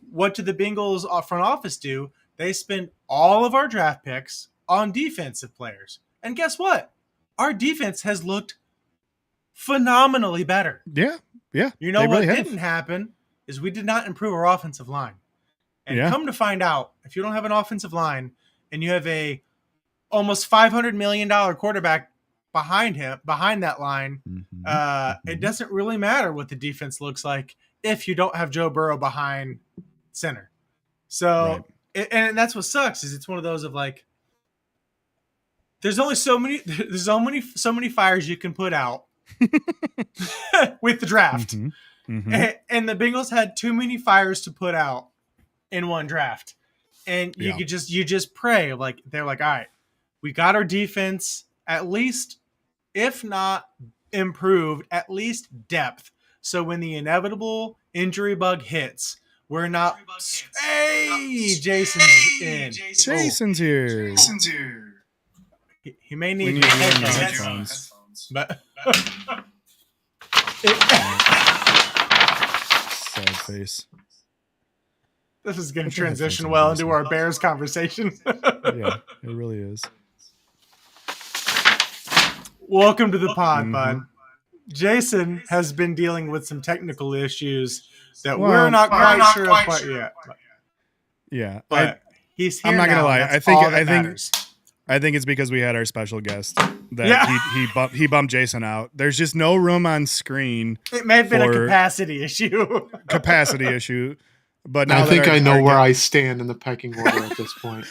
What did the Bengals front office do? They spent all of our draft picks on defensive players. And guess what? Our defense has looked phenomenally better. Yeah. You know what didn't happen is we did not improve our offensive line. And come to find out, if you don't have an offensive line and you have a almost $500 million quarterback behind that line, it doesn't really matter what the defense looks like if you don't have Joe Burrow behind center. So and that's what sucks is it's one of those of like, there's so many fires you can put out with the draft. And the Bengals had too many fires to put out in one draft. And you just pray, like they're like, all right, we got our defense at least, if not improved, at least depth. So when the inevitable injury bug hits, we're not. Hey, Jason's in. Jason's here. He may need headphones, but sad face. This is going to transition well into our Bears conversation. Yeah, it really is. Welcome to the pod, bud. Jason has been dealing with some technical issues that we're not quite sure of quite yet. Yeah, but he's here. I'm not now, gonna lie. I think it's because we had our special guest that he bumped Jason out. There's just no room on screen. It may have been a capacity issue. But now I think I know where I stand in the pecking order at this point.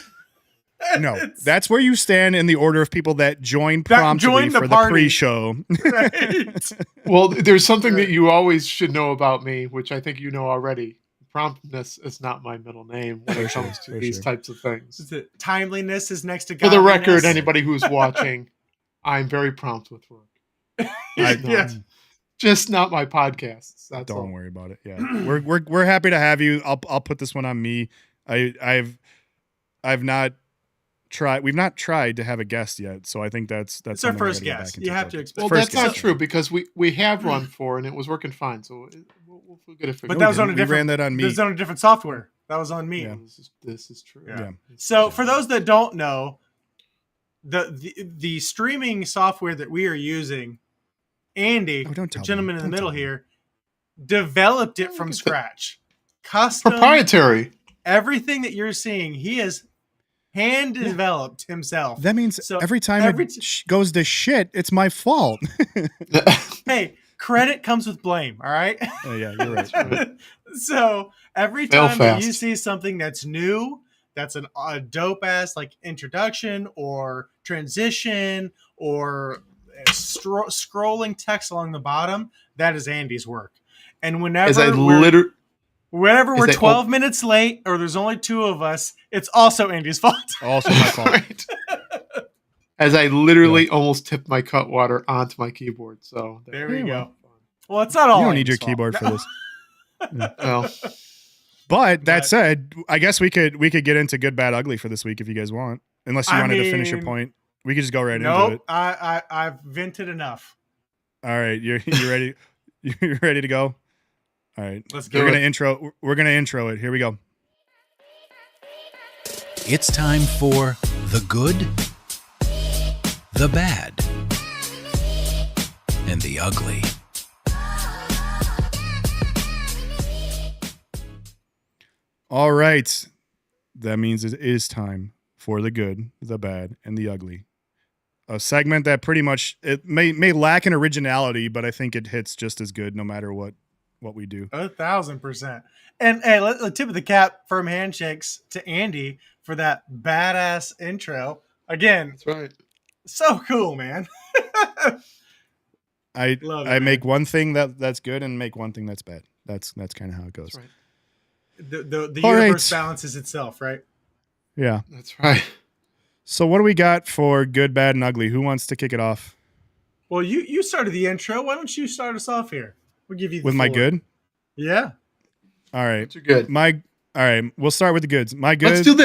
No, that's where you stand in the order of people that joined promptly for the pre-show. Right. Well, there's something that you always should know about me, which I think you know already. Promptness is not my middle name when it comes to these types of things. Timeliness is next to For the godliness. record, anybody who's watching, I'm very prompt with work. Just not my podcasts. That's Don't all. worry about it. Yeah, we're happy to have you. I'll put this one on me. I've not tried. We've not tried to have a guest yet, so I think that's it's our first guest. You have to explain. Well, that's not true because we have run for and it was working fine. So we'll get it figured. But that was on a different. We ran that on me. That was on a different software. That was on me. Yeah. This is true. Yeah. So for those that don't know, the streaming software that we are using, Andy, the gentleman in the middle here, developed it from scratch. Custom proprietary. Everything that you're seeing, he has hand developed himself. That means every time it goes to shit, it's my fault. Hey, credit comes with blame, all right? Oh, yeah, you're right. So every time that you see something that's new, that's a dope-ass like introduction or transition or scrolling text along the bottom, that is Andy's work. And whenever we're 12 minutes late or there's only two of us, it's also Andy's fault. Also my fault. Right. As I literally almost tipped my cut water onto my keyboard. So there we go. Well, it's not all. You don't need your keyboard for this. Well, But that said, I guess we could get into good, bad, ugly for this week if you guys want. Unless you wanted to finish your point, we could just go right into it. I've vented enough. All right, you ready? You ready to go? All right, let's go. We're gonna intro it. Here we go. It's time for the good, the bad, and the ugly. All right, that means it is time for the good, the bad, and the ugly. A segment that pretty much it may lack in originality, but I think it hits just as good no matter what we do. 1,000%. And hey, a tip of the cap, firm handshakes to Andy for that badass intro. Again, that's right. So cool, man. I love it, make one thing that's good and make one thing that's bad. That's kind of how it goes. That's right. The universe balances itself, right? Yeah, that's right. So what do we got for good, bad, and ugly? Who wants to kick it off? Well, you started the intro. Why don't you start us off here? We'll give you the with my good. Yeah. All right. You're good. All right. We'll start with the goods. My good. Let's do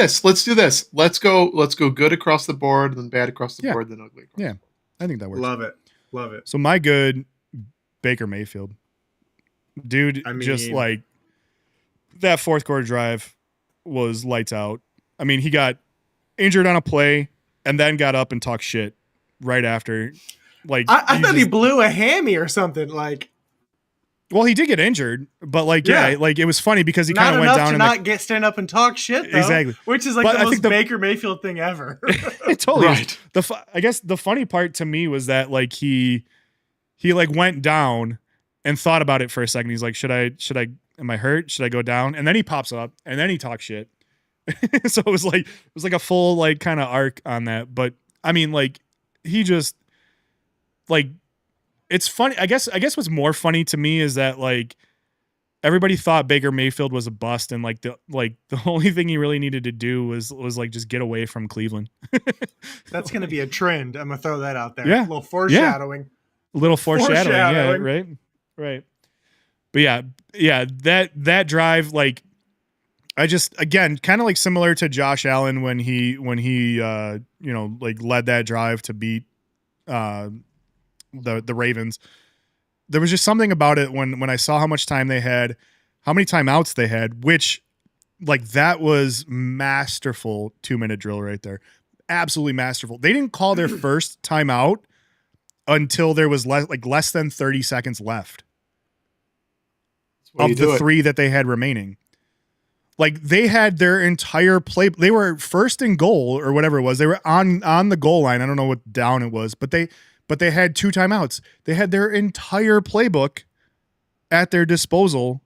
this. Let's go good across the board, then bad across the board, then ugly. Yeah, I think that works. Love it. So my good, Baker Mayfield, dude. Just like that fourth quarter drive was lights out. I mean, he got injured on a play and then got up and talked shit right after. Like I thought he blew a hammy or something. Like, well, he did get injured, but like it was funny because he kind of went down and not stand up and talk shit. Though, exactly, which is like the most Baker Mayfield thing ever. It totally right. I guess the funny part to me was that like he like went down and thought about it for a second. He's like, should I? Am I hurt? Should I go down? And then he pops up and then he talks shit. So it was like a full like kind of arc on that. But I mean, like he just like it's funny. I guess what's more funny to me is that like everybody thought Baker Mayfield was a bust, and like the only thing he really needed to do was like just get away from Cleveland. That's going to be a trend. I'm going to throw that out there. Yeah. A little foreshadowing. A little foreshadowing. Yeah, right. But yeah, that drive, like I just, again, kind of like similar to Josh Allen when he like led that drive to beat the Ravens. There was just something about it when I saw how much time they had, how many timeouts they had, which like that was masterful 2-minute drill right there. Absolutely masterful. They didn't call their first timeout until there was less than 30 seconds left of the 3 that they had remaining. Like they had their entire play. They were first and goal or whatever it was. They were on the goal line. I don't know what down it was, but they had 2 timeouts. They had their entire playbook at their disposal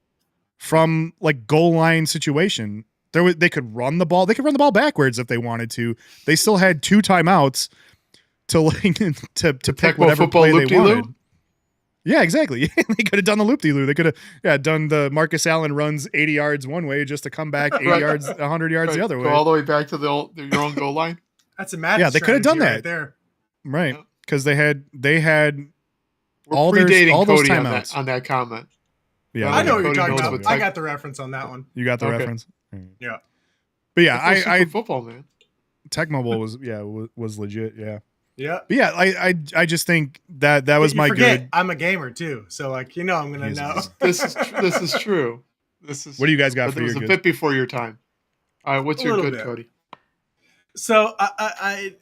from like goal line situation. They could run the ball. They could run the ball backwards if they wanted to. They still had 2 timeouts to like to pick whatever play they wanted. Yeah, exactly. They could have done the loop-de-loo. They could have done the Marcus Allen runs 80 yards one way just to come back 80 yards, 100 yards the other way. Go all the way back to your own goal line. That's a mad. Yeah, they could have done that right there. Right. Because they had We're all predating all those Cody timeouts on that comment. Yeah, I know what you're Cody talking knows about. what I got the reference on that one. You got the Okay. reference. Yeah. But yeah, I football, man. Tech Mobile was legit. Yeah. Yeah. But yeah, I just think that was You my forget, good. I'm a gamer too, so like I'm gonna know. This is true. What do you guys got but for it your was a good? bit before your time. All right, what's A your little good, bit. Cody? So I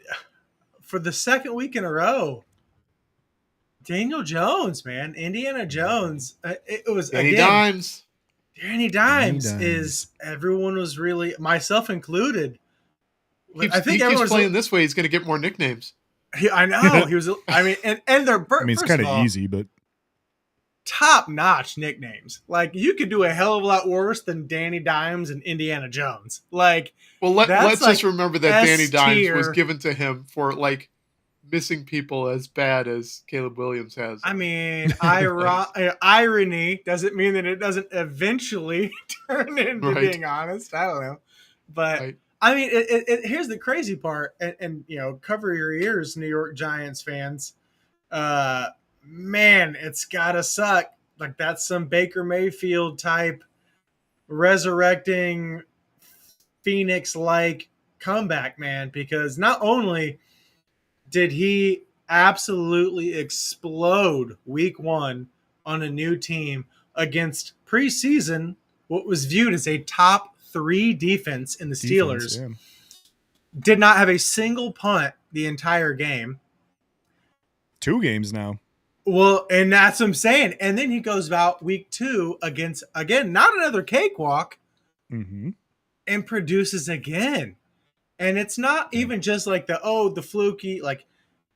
for the second week in a row, Daniel Jones, man, Indiana Jones. It was Danny again. Dimes. Danny Dimes Dimes. is everyone was really, myself included. He keeps playing this way. He's going to get more nicknames. I know he was. I mean, and they're. I mean, it's kind of easy, but top notch nicknames. Like you could do a hell of a lot worse than Danny Dimes and Indiana Jones. Like, well, let's like just remember that Danny Dimes S-tier. was given to him for like missing people as bad as Caleb Williams has. I mean, irony doesn't mean that it doesn't eventually turn into Right. being honest. I don't know, but. Right. I mean, here's the crazy part, and cover your ears, New York Giants fans. Man, it's gotta suck. Like that's some Baker Mayfield type resurrecting Phoenix-like comeback, man. Because not only did he absolutely explode Week 1 on a new team against preseason, what was viewed as a top 3 defense in the Steelers, did not have a single punt the entire game. 2 games now. Well, and that's what I'm saying. And then he goes about Week 2 against, again, not another cakewalk, and produces again. And it's not even just like the fluky, like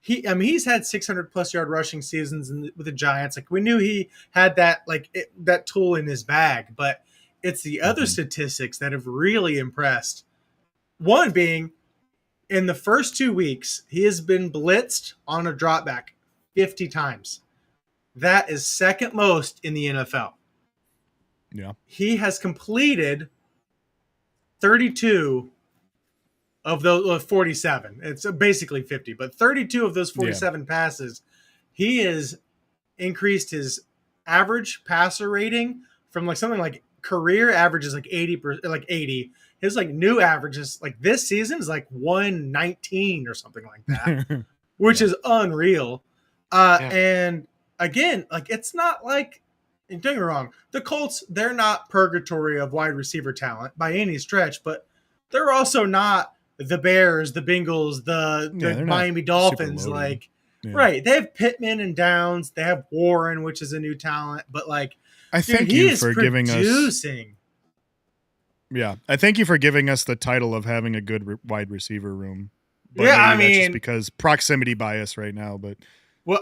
he's had 600 plus yard rushing seasons with the Giants. Like we knew he had that, that tool in his bag, but it's the other statistics that have really impressed. One being, in the first 2 weeks, he has been blitzed on a dropback 50 times. That is second most in the NFL. Yeah. He has completed 32 of those 47. It's basically 50, but 32 of those 47 passes. He has increased his average passer rating from like something like career average is like 80. His like new average is like this season is like 119 or something like that, which is unreal. And again, like it's not like, don't get me wrong, the Colts, they're not purgatory of wide receiver talent by any stretch, but they're also not the Bears, the Bengals, the Miami Dolphins. Like, right. They have Pittman and Downs. They have Warren, which is a new talent, but like, I thank you for giving us. Yeah, I thank you for giving us the title of having a good wide receiver room. But I that's mean, just because proximity bias right now. But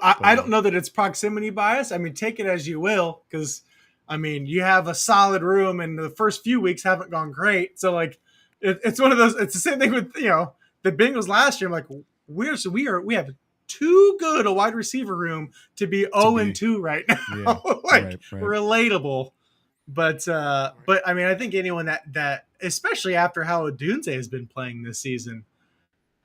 I don't know that it's proximity bias. I mean, take it as you will, because I mean, you have a solid room, and the first few weeks haven't gone great. So like, it's one of those. It's the same thing with the Bengals last year. I'm like, we have too good a wide receiver room to be 0-2 right now. Yeah, like right. relatable. But I mean, I think anyone that especially after how Odunze has been playing this season,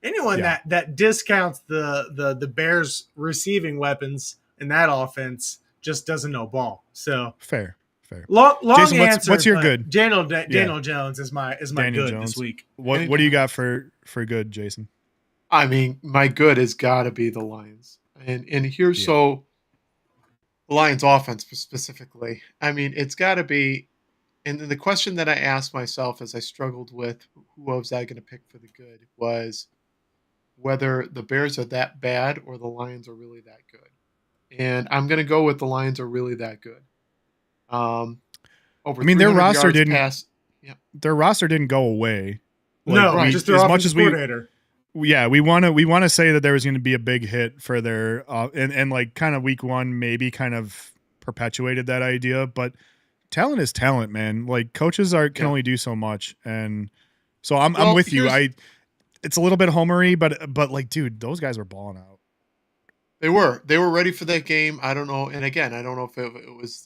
anyone that discounts the Bears receiving weapons in that offense just doesn't know ball. So fair. Long Jason, answer. what's your good? Daniel Jones is my Daniel good Jones. this week. What do you got for good, Jason? I mean, my good has got to be the Lions, and here's so Lions offense specifically. I mean, it's got to be, and the question that I asked myself as I struggled with who was I going to pick for the good was whether the Bears are that bad or the Lions are really that good, and I'm going to go with the Lions are really that good. Over their roster their roster didn't go away. Just their offensive coordinator. Yeah, we want to say that there was going to be a big hit for their and like kind of week one maybe kind of perpetuated that idea, but talent is talent, man. Like coaches can only do so much, and so I'm with you. It's a little bit homery, but like, dude, those guys were balling out. They were ready for that game. I don't know, and again, I don't know if it was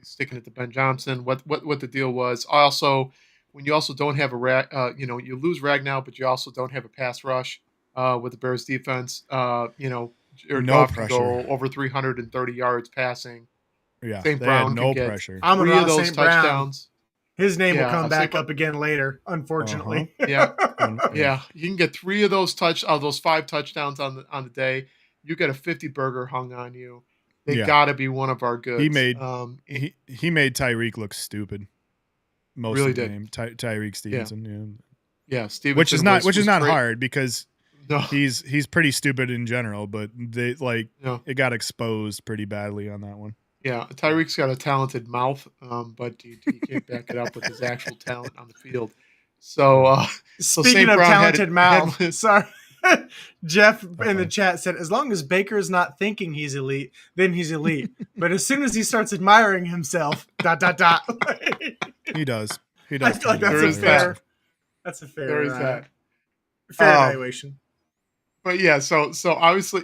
sticking it to Ben Johnson, what the deal was. Also, when you also don't have you lose Ragnow, but you also don't have a pass rush with the Bears defense. Jared Goff can go over 330 yards passing. Yeah, St. Brown no can get pressure. I'm three of those touchdowns. His name will come back up again later, unfortunately. Yeah. You can get 3 of those 5 touchdowns on the day. You get a 50 burger hung on you. They got to be one of our goods. He made Tyreek look stupid. Most really of the did. game. Tyreek Stevenson. Yeah, Stevenson. Which is not great. hard because he's pretty stupid in general, but it got exposed pretty badly on that one. Yeah, Tyreek's got a talented mouth, but he can't back it up with his actual talent on the field. So, speaking of talented mouth, sorry. Jeff in the chat said, as long as Baker's not thinking he's elite, then he's elite. But as soon as he starts admiring himself, ... He does. I feel like that's a fair evaluation. But yeah, so obviously,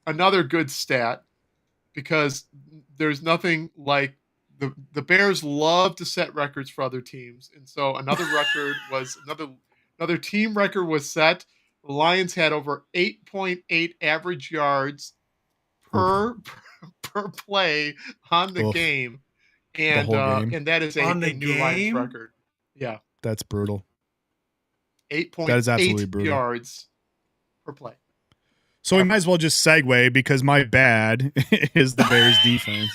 another good stat, because there's nothing like the Bears love to set records for other teams, and so another team record was set. The Lions had over 8.8 average yards per play on the game, and and that is a new Lions record. Yeah, that's brutal. 8.8 that is absolutely brutal. Yards per play. So we might as well just segue, because my bad is the Bears defense.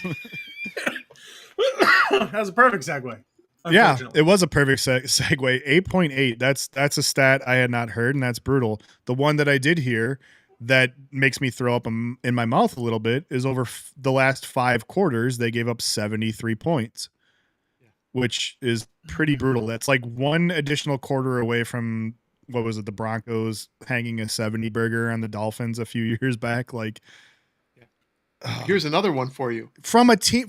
That was a perfect segue. Yeah, it was a perfect segue. 8.8. That's a stat I had not heard, and that's brutal. The one that I did hear that makes me throw up in my mouth a little bit is over the last 5 quarters, they gave up 73 points, which is pretty brutal. That's like one additional quarter away from, what was it, the Broncos hanging a 70 burger on the Dolphins a few years back. Like, here's another one for you. From a team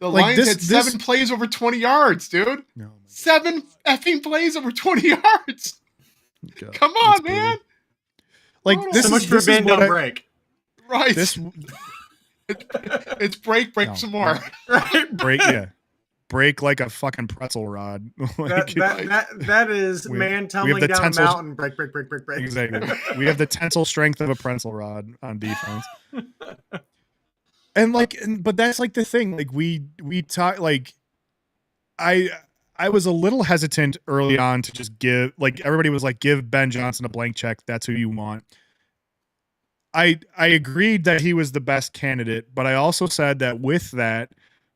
the Lions had 7 plays over 20 yards, dude. No, 7 effing plays over 20 yards. God, come on, man. Like, this is much for bend, don't break. Right. It's break some more. Right. Break like a fucking pretzel rod. Like, that is man tumbling down a mountain. Break. Exactly. We have the tensile strength of a pretzel rod on defense. And but that's like the thing. Like we talk, like I was a little hesitant early on to just give, like, everybody was like, give Ben Johnson a blank check. That's who you want. I agreed that he was the best candidate, but I also said that with that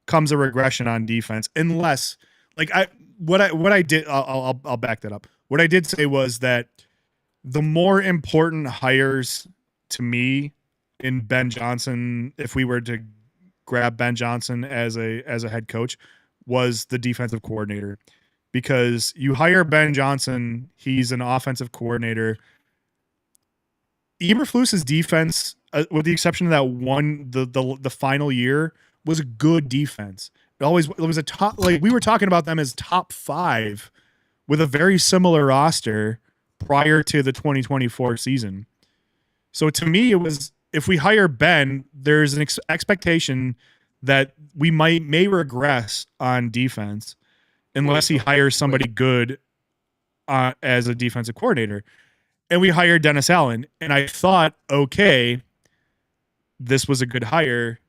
comes a regression on defense, unless, like, what I did, I'll back that up. What I did say was that the more important hires to me in Ben Johnson, if we were to grab Ben Johnson as a head coach, was the defensive coordinator. Because you hire Ben Johnson, he's an offensive coordinator. Eberflus's defense, with the exception of that one, the final year, was a good defense. It was a top, like, we were talking about them as top 5 with a very similar roster prior to the 2024 season. So to me, it was, if we hire Ben, there's an expectation that we may regress on defense unless he hires somebody good as a defensive coordinator. And we hired Dennis Allen. And I thought, okay, this was a good hire.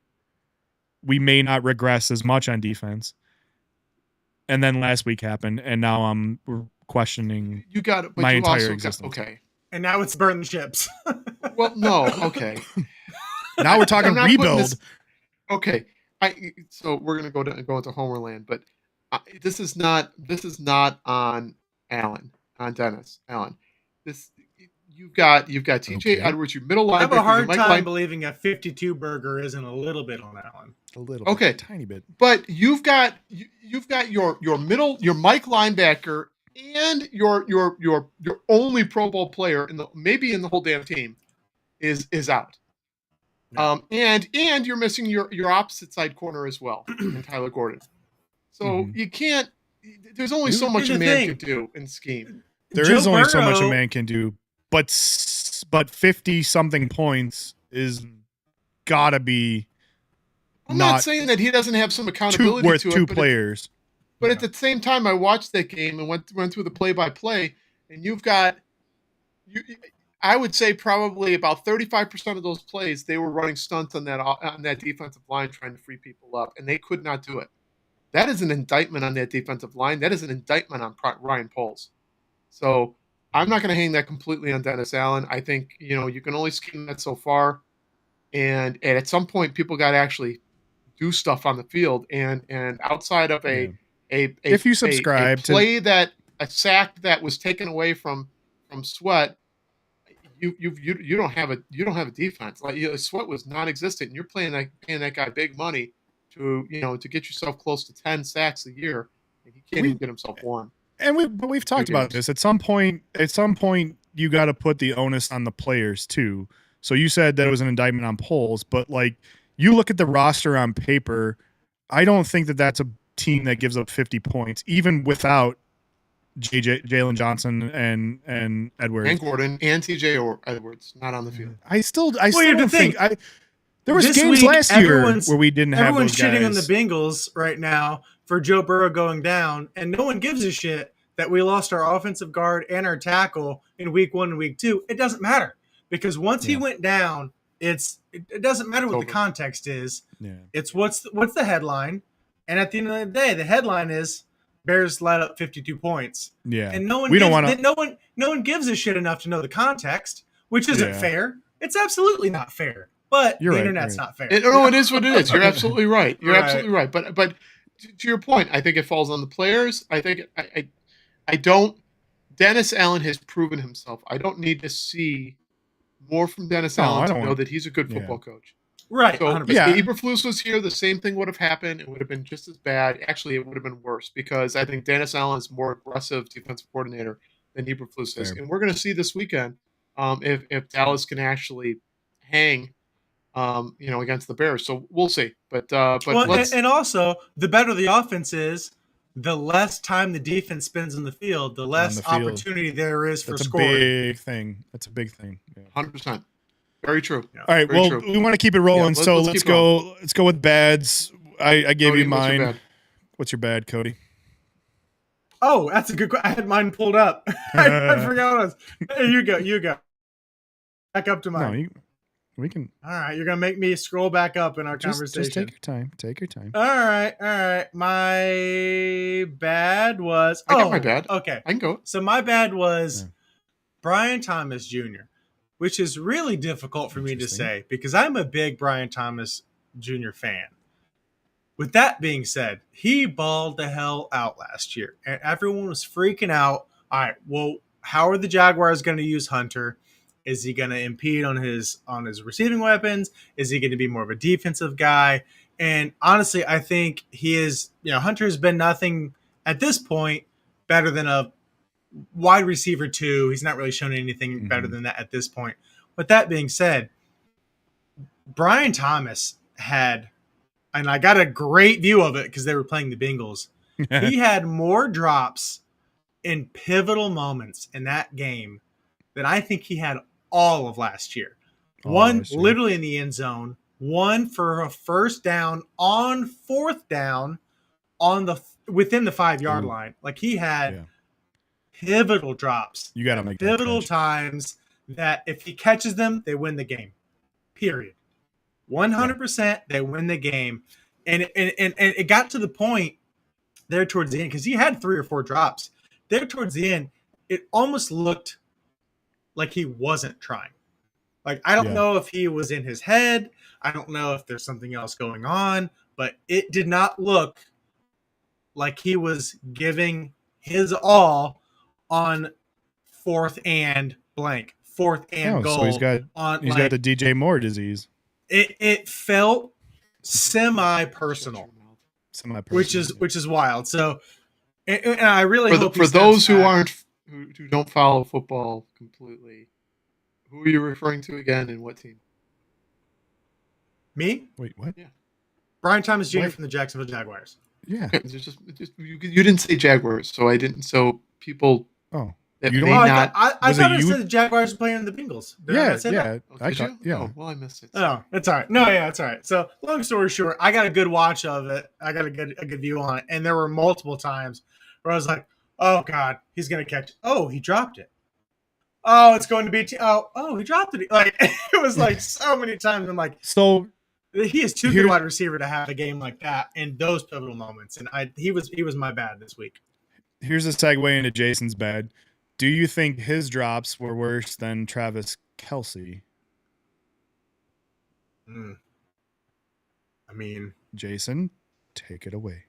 We may not regress as much on defense. And then last week happened, and now I'm questioning my entire existence. Okay. And now it's burn the ships. Well, no, okay. Now we're talking rebuild. Okay. So we're gonna go into Homerland, but this is not on Dennis Allen. You've got TJ Edwards, your middle linebacker. I have a hard time believing a 52 burger isn't a little bit on Allen. A little bit, tiny bit. But you've got your Mike linebacker and your only Pro Bowl player maybe in the whole damn team is out. Yeah. And you're missing your opposite side corner as well, in Tyler Gordon. So you can't. There's only so much a man can do in scheme. There is only so much a man can do, but 50-something points is gotta be. I'm not saying that he doesn't have some accountability worth to it. Two players. But at the same time, I watched that game and went through the play-by-play, and you've got, I would say probably about 35% of those plays, they were running stunts on that defensive line trying to free people up, and they could not do it. That is an indictment on that defensive line. That is an indictment on Ryan Poles. So I'm not going to hang that completely on Dennis Allen. I think, you can only scheme that so far, and at some point, people got to actually do stuff on the field, and outside of if you subscribe a sack that was taken away from Sweat, you don't have a defense. Like Sweat was non-existent, and you're paying that guy big money to get yourself close to 10 sacks a year, and he can't even get himself one. And we've talked about this. At some point, you got to put the onus on the players too. So you said that it was an indictment on Poles, but like, you look at the roster on paper, I don't think that that's a team that gives up 50 points, even without Jalen Johnson and Edwards. And Gordon and TJ or Edwards not on the field. I still don't think there was games last year where we didn't have those guys. Everyone's shitting on the Bengals right now for Joe Burrow going down, and no one gives a shit that we lost our offensive guard and our tackle in week 1 and week 2. It doesn't matter, because once he went down, it doesn't matter what the context is. Yeah. It's what's the headline, and at the end of the day, the headline is Bears let up 52 points. Yeah, and no one gives a shit enough to know the context, which isn't fair. It's absolutely not fair. But the internet's not fair. No, it is what it is. You're absolutely right. You're absolutely right. But to your point, I think it falls on the players. I think I don't. Dennis Allen has proven himself. I don't need to see more from Dennis Allen to know that he's a good football coach. Right. So if Eberflus was here, the same thing would have happened. It would have been just as bad. Actually, it would have been worse, because I think Dennis Allen is more aggressive defensive coordinator than Eberflus is. And we're going to see this weekend if Dallas can actually hang against the Bears. So we'll see. But and also, the better the offense is, the less time the defense spends on the field, the less opportunity there is for scoring. That's a big thing. 100%. Very true. Yeah. All right. We want to keep it rolling. So let's go with bads. I gave you mine. What's your bad, Cody? Oh, that's a good question. I had mine pulled up. I forgot what it was. Hey, you go. Back up to mine. No, we can. All right, you're gonna make me scroll back up in our conversation. Just take your time. All right. My bad was. I got my bad. Okay, I can go. So my bad was Brian Thomas Jr., which is really difficult for me to say because I'm a big Brian Thomas Jr. fan. With that being said, he balled the hell out last year, and everyone was freaking out. All right, well, how are the Jaguars going to use Hunter? Is he going to impede on his receiving weapons? Is he going to be more of a defensive guy? And honestly, I think he is. Hunter's been nothing at this point better than a wide receiver 2. He's not really shown anything better than that at this point. With that being said, Brian Thomas had, and I got a great view of it because they were playing the Bengals. He had more drops in pivotal moments in that game that I think he had all of last year. One literally in the end zone, one for a first down on fourth down on the within the 5-yard line. Like he had pivotal drops. You got to make pivotal times that if he catches them, they win the game. Period. 100% they win the game. And it got to the point there towards the end because he had 3 or 4 drops. There towards the end, it almost looked like he wasn't trying. Like, I don't know if he was in his head. I don't know if there's something else going on, but it did not look like he was giving his all on 4th and blank, 4th and goal. So he's got the DJ Moore disease. It felt semi-personal, which is wild. So, and I really hope for those who who don't follow football completely, who are you referring to again, and what team? Me? Wait, what? Yeah, Brian Thomas Jr. from the Jacksonville Jaguars. Yeah, you didn't say Jaguars, so I didn't. So people. Oh. I thought it said the Jaguars were playing the Bengals. Oh, well, I missed it. Oh, it's all right. No, yeah, it's all right. So, long story short, I got a good watch of it. I got a good view on it, and there were multiple times where I was like, "Oh God, he's gonna catch it. Oh, he dropped it. Oh, it's going to be. Oh, he dropped it. Like it was like so many times. I'm like, so he is too good a wide receiver to have a game like that in those pivotal moments. And he was my bad this week. Here's a segue into Jason's bad. Do you think his drops were worse than Travis Kelce? I mean, Jason, take it away.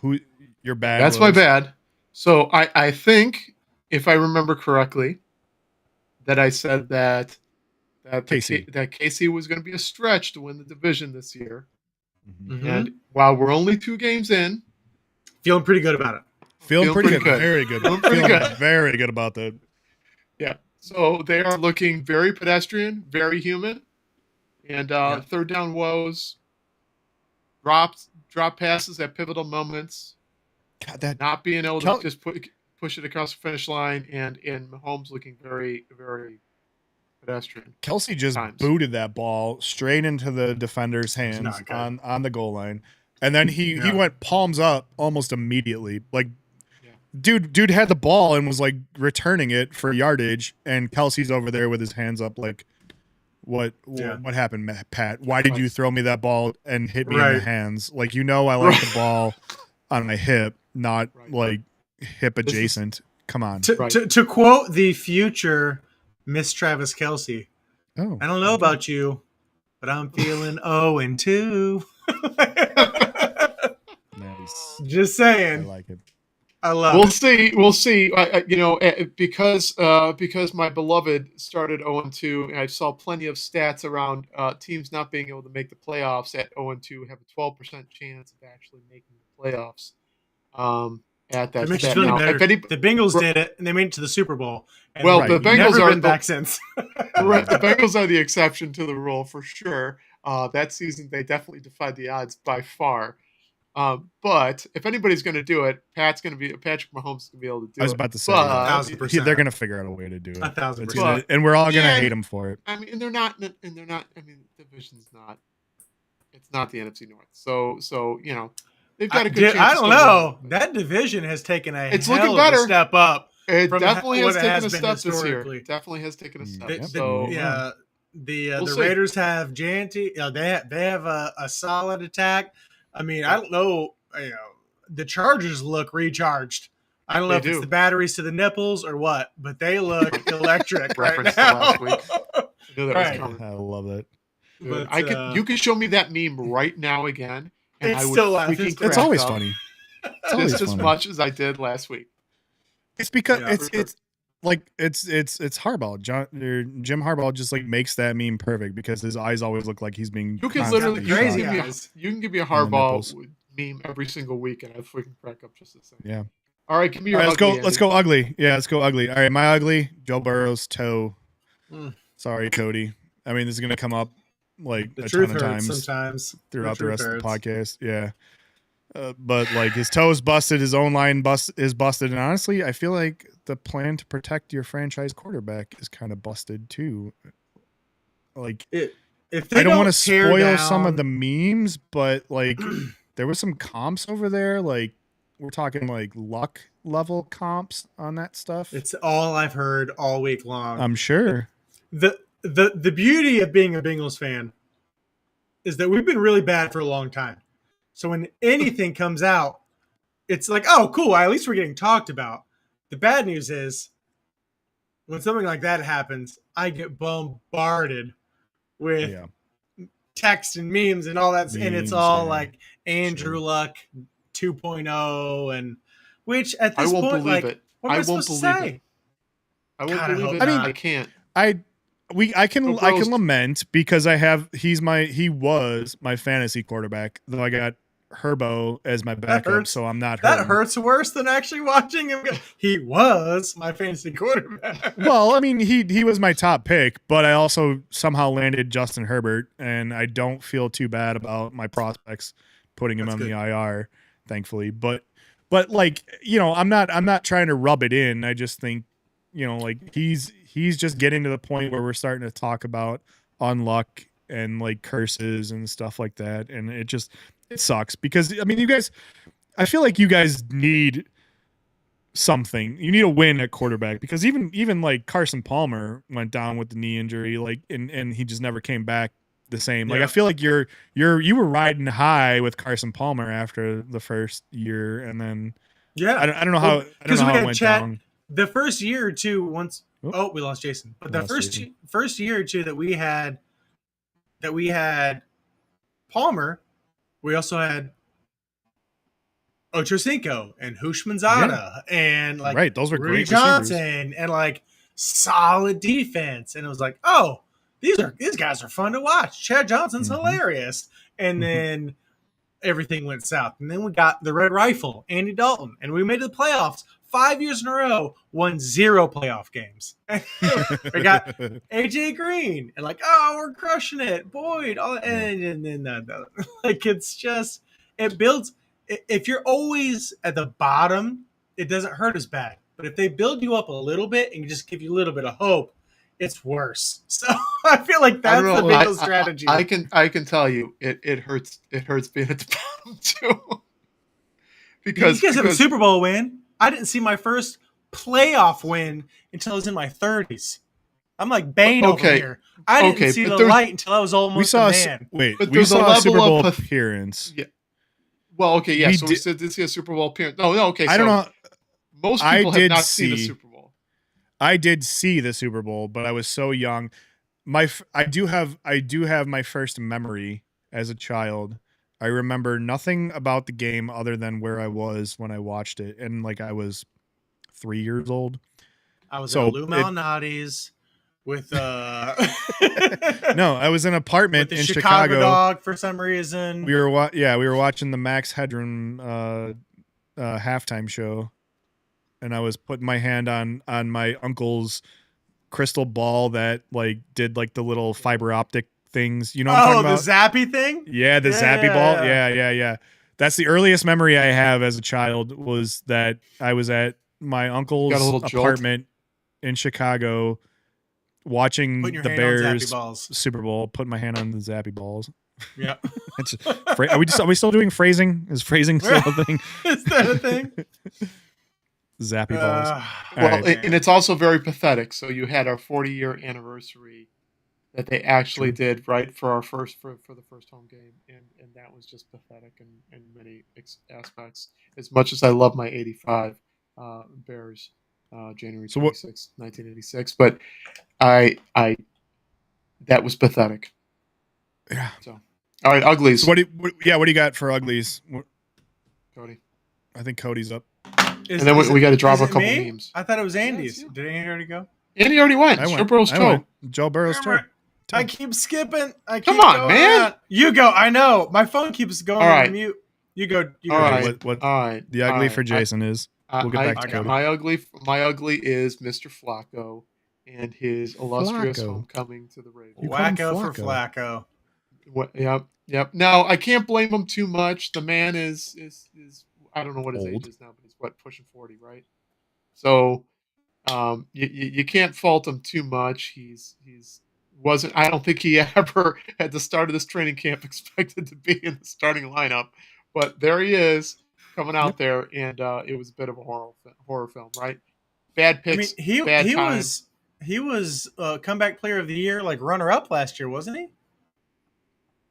Who your bad? That's my bad. So I think, if I remember correctly, that I said that Casey was going to be a stretch to win the division this year. Mm-hmm. And while we're only 2 games in, feeling pretty good about it. Feeling pretty good. Very good. Feeling very good about that. Yeah. So they are looking very pedestrian, very human. And third down woes, drop passes at pivotal moments. God, that not being able to just push it across the finish line, and Mahomes looking very, very pedestrian. Kelce just booted that ball straight into the defender's hands on the goal line. And then he went palms up almost immediately. Like, dude had the ball and was like returning it for yardage, and Kelce's over there with his hands up like, what happened, Pat? Why did you throw me that ball and hit me in the hands? Like, I like the ball on my hip, not like hip adjacent. Come on. To quote the future Miss Travis Kelce, I don't know about you, but I'm feeling 0-2. Nice. Just saying. I like it. I love it. We'll see. Because my beloved started 0-2, and I saw plenty of stats around teams not being able to make the playoffs at 0-2 have a 12% chance of actually making the playoffs. At that, makes you feel better. The Bengals did it, and they made it to the Super Bowl. And the Bengals never been back since. Right, the Bengals are the exception to the rule for sure. That season, they definitely defied the odds by far. But if anybody's going to do it, Patrick Mahomes is going to be able to do it. I was about to say, 1,000%. They're going to figure out a way to do it. 1,000%. And we're all going to hate him for it. I mean, and they're not. I mean, the division's not. It's not the NFC North. So they've got a good chance. I don't know. That division has taken a hell of a step up. It definitely has taken a step this year. Definitely has taken a step. The Raiders have Janty. They have a solid attack. I mean, I don't know. The Chargers look recharged. I don't know if it's the batteries to the nipples or what, but they look electric right now. Last week. I knew that was coming. I love it. But, you could show me that meme right now again, and I would freaking crack It's always up funny. Just as much as I did last week. It's because it's Harbaugh. Jim Harbaugh just like makes that meme perfect because his eyes always look like he's being. You can literally crazy. You can give me a Harbaugh meme every single week, and I freaking crack up just the same. Yeah. All right, give me your. Let's go ugly. Yeah, let's go ugly. All right, my ugly. Joe Burrow's toe. Sorry, Cody. I mean, this is gonna come up like a ton of times sometimes throughout the rest of the podcast. Yeah. But like his toes busted, his own line is busted, and honestly, I feel like the plan to protect your franchise quarterback is kind of busted too. Like, if they I don't want to tear spoil some of the down- memes, but like there was some comps over there. Like we're talking like luck level comps on that stuff. It's all I've heard all week long. I'm sure. The beauty of being a Bengals fan is that we've been really bad for a long time. So when anything comes out, it's like, oh, cool. At least we're getting talked about. The bad news is when something like that happens, I get bombarded with text and memes and all that. And it's all like Andrew Luck 2.0 and which at this point, believe like, it. what am I supposed to say? I won't God, I believe hope it. not. I mean, I can't. I can lament because he was my fantasy quarterback, though I got Herbo as my backup, so I'm not hurting. That hurts worse than actually watching him go. He was my fantasy quarterback. Well, I mean, he was my top pick, but I also somehow landed Justin Herbert, and I don't feel too bad about my prospects putting him on the IR, thankfully. But like, you know, I'm not trying to rub it in. I just think, you know, like he's just getting to the point where we're starting to talk about unluck and like curses and stuff like that, and it sucks because I mean, I feel like you guys need something. You need a win at quarterback because even like Carson Palmer went down with the knee injury, like and he just never came back the same. Like I feel like you were riding high with Carson Palmer after the first year, and then I don't know how it went down. The first year or two, we lost Jason. But the first year or two that we had Palmer, we also had Ochocinco and Hushmanzada and like those were Rudy great Johnson receivers. and like solid defense. And it was like, oh, these guys are fun to watch. Chad Johnson's hilarious. And then everything went south. And then we got the Red Rifle, Andy Dalton, and we made the playoffs 5 years in a row, won 0 playoff games. We got AJ Green and like, oh, we're crushing it. Boyd, and then like it's just it builds. If you're always at the bottom, it doesn't hurt as bad. But if they build you up a little bit and just give you a little bit of hope, it's worse. So I feel like that's the Bengals strategy. I can tell you, it hurts. It hurts being at the bottom too. Because you guys have a Super Bowl win. I didn't see my first playoff win until I was in my 30s. I'm like Bane over here. I didn't see the light until I was almost a man. We saw a Super Bowl appearance. Yeah. Well, okay, yeah. So we did see a Super Bowl appearance. No, okay. I don't know. Most people have not seen the Super Bowl. I did see the Super Bowl, but I was so young. I do have my first memory as a child. I remember nothing about the game other than where I was when I watched it, and like I was 3 years old. I was at Lou Malnati's with no, I was in an apartment with in the Chicago. Dog for some reason. We were watching the Max Headroom halftime show, and I was putting my hand on my uncle's crystal ball that like did like the little fiber optic things. You know what I'm talking about? The zappy thing? Yeah, the zappy ball. Yeah. That's the earliest memory I have as a child was that I was at my uncle's apartment in Chicago watching the Bears Super Bowl, putting my hand on the zappy balls. Yeah. Are we still doing phrasing? Is phrasing still a thing? Is that a thing? Zappy balls. And it's also very pathetic. So you had our 40-year anniversary that they actually did right for our for the first home game, and that was just pathetic in many aspects. As much as I love my '85 Bears, January 26, 1986, but I that was pathetic. Yeah. So, all right, uglies. So what do you got for uglies? Cody. I think Cody's up. And then we got to drop a couple names. I thought it was Andy's. Did Andy already go? Andy already went. Joe Burrow's toe. Joe Burrow's toe. I keep skipping. Come on, man. You go. I know. My phone keeps going on mute. You go. All right. All right. The ugly for Jason is. We'll get back to Cody. My ugly is Mr. Flacco and his illustrious homecoming to the Ravens. Wacko for Flacco. Yep. Now I can't blame him too much. The man is I don't know what his Old. age is now, but he's pushing 40, right? So you can't fault him too much. He's wasn't. I don't think he ever at the start of this training camp expected to be in the starting lineup, but there he is coming out there, and it was a bit of a horror film, right? Bad I mean, picks, he bad he time. was comeback player of the year, like runner up last year, wasn't he?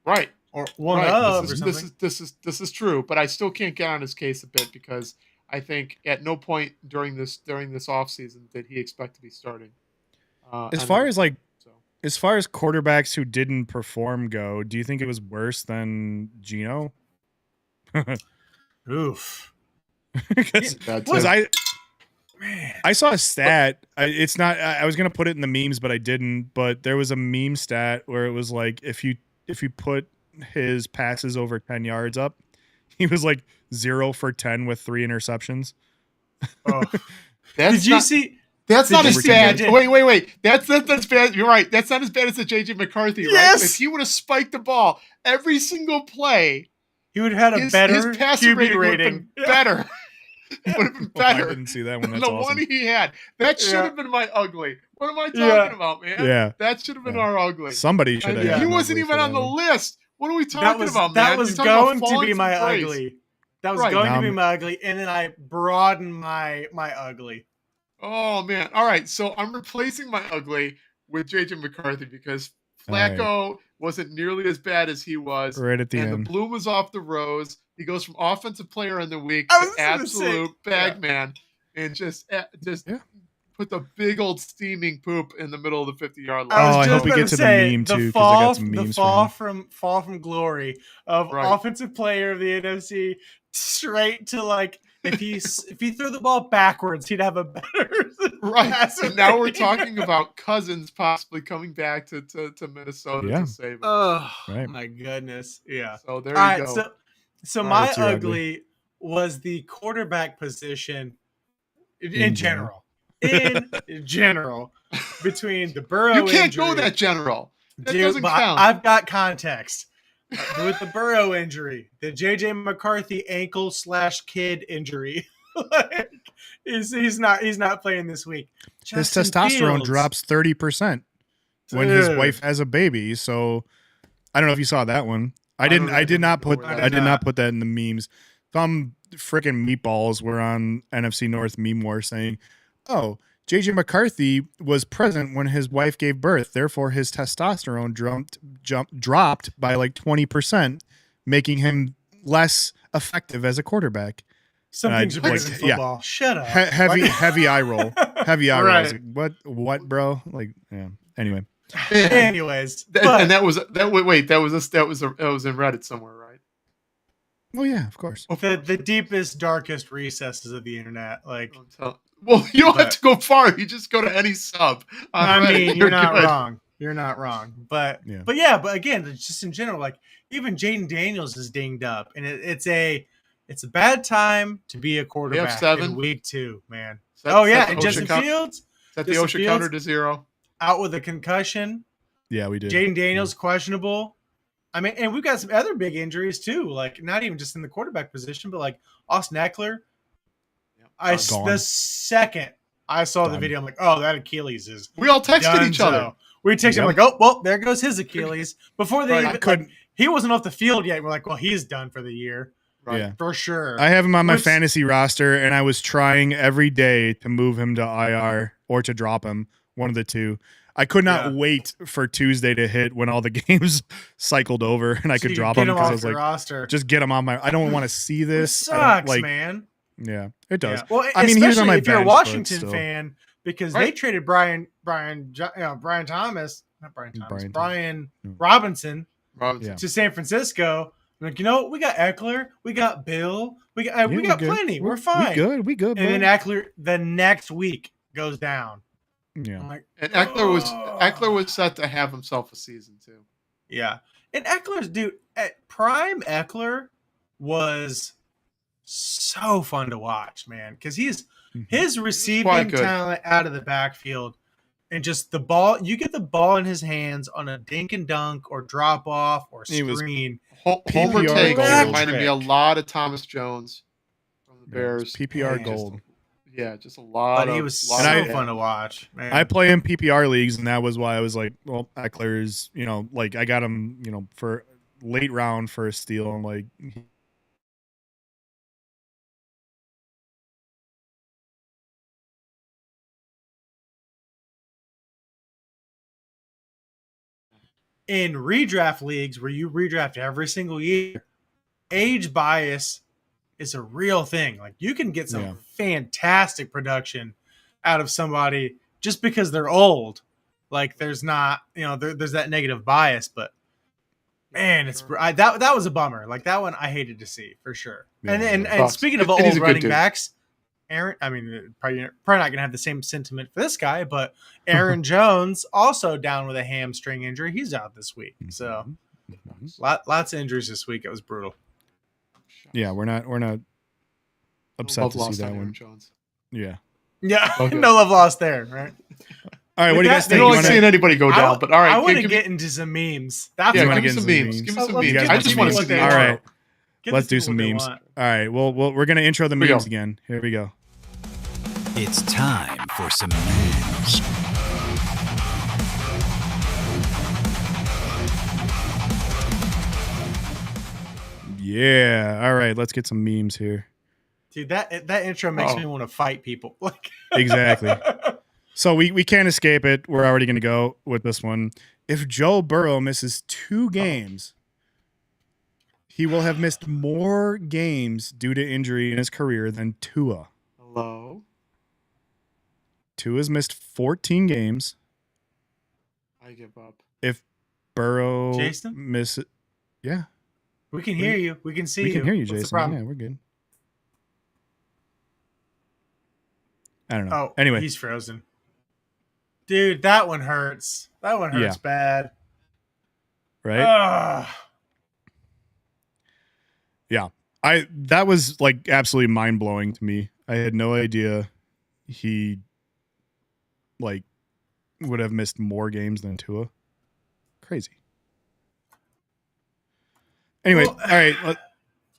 Right. Or one Right. of or something. This is true, but I still can't get on his case a bit because I think at no point during this offseason did he expect to be starting. As far as quarterbacks who didn't perform go, do you think it was worse than Geno? Oof. Because I saw a stat. I was gonna put it in the memes, but I didn't. But there was a meme stat where it was like if you put his passes over 10 yards up, he was like 0 for 10 with 3 interceptions. Oh. Did you see? That's not as bad. JJ? Wait. That's bad. You're right. That's not as bad as the JJ McCarthy, right? Yes! If he would have spiked the ball every single play, He would have had a better his passer QB rating would have rating. been better. It would have been better. I didn't see that one. than That's the awesome. one he had. That should have been my ugly. What am I talking Yeah. about, man? Yeah. That should have been Yeah. our ugly. Somebody should have. Yeah. He had an wasn't ugly even for on that the one. list. What are we talking about, man? That was You're talking going about to be falling my from grace. ugly. That was Right. going to be my ugly, and then I broadened my ugly. Oh man! All right, so I'm replacing my ugly with JJ McCarthy because All right. Flacco wasn't nearly as bad as he was, Right at the and end. the bloom was off the rose. He goes from offensive player in the week I to was gonna absolute say, bag man, and just put the big old steaming poop in the middle of the 50-yard line. I was I just hope we about get to to the say meme, too, 'cause I fall, got some memes for fall from glory of Right. offensive player of the NFC straight to like if he threw the ball backwards, he'd have a better Right. passer And now we're rating. talking about Cousins possibly coming back to Minnesota Yeah. to save him. Oh Right. my goodness! Yeah. So there All you right. go. So All my What's your ugly was the quarterback position in In general. In general, between the Burrow You can't injury, go that general. That Dude, doesn't but count. I've got context. With the Burrow injury, the JJ McCarthy ankle/kid injury, he's not playing this week. His Justin testosterone Fields. drops 30% when his Dude. wife has a baby. So I don't know if you saw that one. I don't did not know put where that I did is. not put that in the memes. Some freaking meatballs were on NFC North meme war saying, "Oh, JJ McCarthy was present when his wife gave birth. Therefore, his testosterone dropped by like 20%, making him less effective as a quarterback." Some And I things are just, bigger like, than yeah. football. Shut up. Heavy eye roll. Heavy eye roll. I was Right. like, what, bro? Like, yeah. Anyway, Anyways, And that was in Reddit somewhere, right? oh yeah, of course. the deepest, darkest recesses of the internet. Like, Well, you don't have But- to go far. You just go to any sub. on I Reddit. mean, you're not good. wrong. You're not wrong. But Yeah. but again, just in general, like even Jaden Daniels is dinged up, and it's a bad time to be a quarterback 7? in week 2, man. Set- Oh yeah, set and the Justin OSHA count- Fields Set the Justin OSHA counter Fields- to 0. out with a concussion. Yeah, we did. Jaden Daniels questionable. I mean, and we've got some other big injuries too. Like not even just in the quarterback position, but like Austin Eckler. Gone. The second I saw the Done. video, I'm like, oh, that Achilles is We all texted each other. Dunzo. We texted him Yep. like, oh, well, there goes his Achilles. Before they Right. even, I couldn't. he wasn't off the field yet. We're like, well, he's done for the year Right. Yeah. for sure. I have him on my Which- fantasy roster, and I was trying every day to move him to IR or to drop him, one of the two. I could not Yeah. wait for Tuesday to hit when all the games cycled over, and I So could you drop get him because I off was your like, roster. just get him on my. I don't want to see This this. I don't- sucks, man. Yeah, it does. Yeah. Well, I mean, he was on especially my if you're a bench, but Washington still. fan, because they Right. traded Brian Thomas, not Brian Thomas, Brian Brian No. Robinson Robinson. Yeah. to San Francisco. I'm like, you know, we got Eckler, we got Bill, we got Yeah, got good. plenty. We're fine. We good. And then bro. Eckler the next week goes down. Yeah. I'm like, And Eckler was set to have himself a season too. yeah. And Eckler's dude at prime Eckler was so fun to watch, man, because Mhm. his quite receiving good. talent out of the backfield and just the ball. You get the ball in his hands on a dink and dunk or drop off or He was screen. Homer PPR takes gold. reminded me a lot of Thomas Jones from the Yeah, it was Bears. PPR Man. gold. Yeah, just a lot But of. he was lot so of fun to watch, man. I play in PPR leagues, and that was why I was like, well, Eckler's, like I got him, for late round for a steal. I'm like, in redraft leagues where you redraft every single year, age bias is a real thing. Like you can get some Yeah. fantastic production out of somebody just because they're old. Like there's not, there's that negative bias, but man, that was a bummer. Like that one I hated to see for sure. Yeah, and Sucks. speaking of And he's old a good running dude. backs, Aaron, I mean, probably not going to have the same sentiment for this guy, but Aaron Jones also down with a hamstring injury. He's out this week. So lots of injuries this week. It was brutal. yeah, we're not upset Love to see lost that on Aaron one. Jones. Yeah. Yeah, Okay. no love lost there, right? All right, what do you guys I think? I don't You like wanna- seeing anybody go down, but all right. I want to give me- get into some memes. That's Yeah, what wanna give me get some into memes. some Give me memes? some Let's memes. get I the just want to people see what the they All want. right. Give Let's the do people some what they memes. want. All right, well, we're gonna intro the Here we go. memes again. Here we go. It's time for some news. Yeah. All right, let's get some memes here. Dude, that intro makes Oh. me want to fight people. Like Exactly. So we can't escape it. We're already going to go with this one. If Joe Burrow misses 2 games, he will have missed more games due to injury in his career than Tua. Hello. Tua's missed 14 games. I give up. If Burrow Jason? misses, yeah, we can hear you. We can see you. we can hear you, What's the Jason. problem? Yeah, we're good. I don't know. Oh, Anyway, he's frozen. Dude, that one hurts. That one hurts bad. right? Ugh. That was like absolutely mind blowing to me. I had no idea he like would have missed more games than Tua. Crazy. Anyway, Well, all right.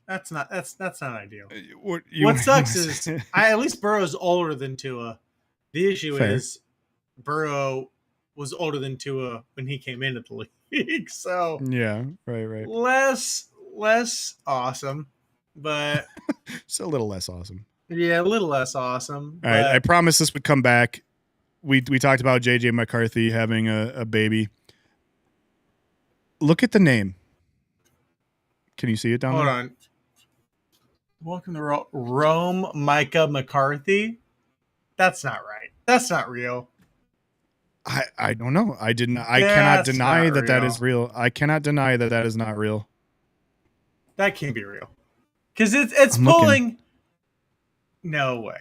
That's not ideal. What What sucks is at least Burrow's older than Tua. The issue Fair. is Burrow was older than Tua when he came into the league. So yeah, right. less awesome, but It's a little less awesome. yeah, a little less awesome. All right, but I promised this would come back. We talked about JJ McCarthy having a baby. Look at the name. Can you see it down hold there? on. Welcome to Rome, Micah McCarthy. That's not right. That's not real. I don't know. I cannot That's deny not that real. is real. I cannot deny that is not real. That can't be real. Because it's I'm looking. pulling. No way.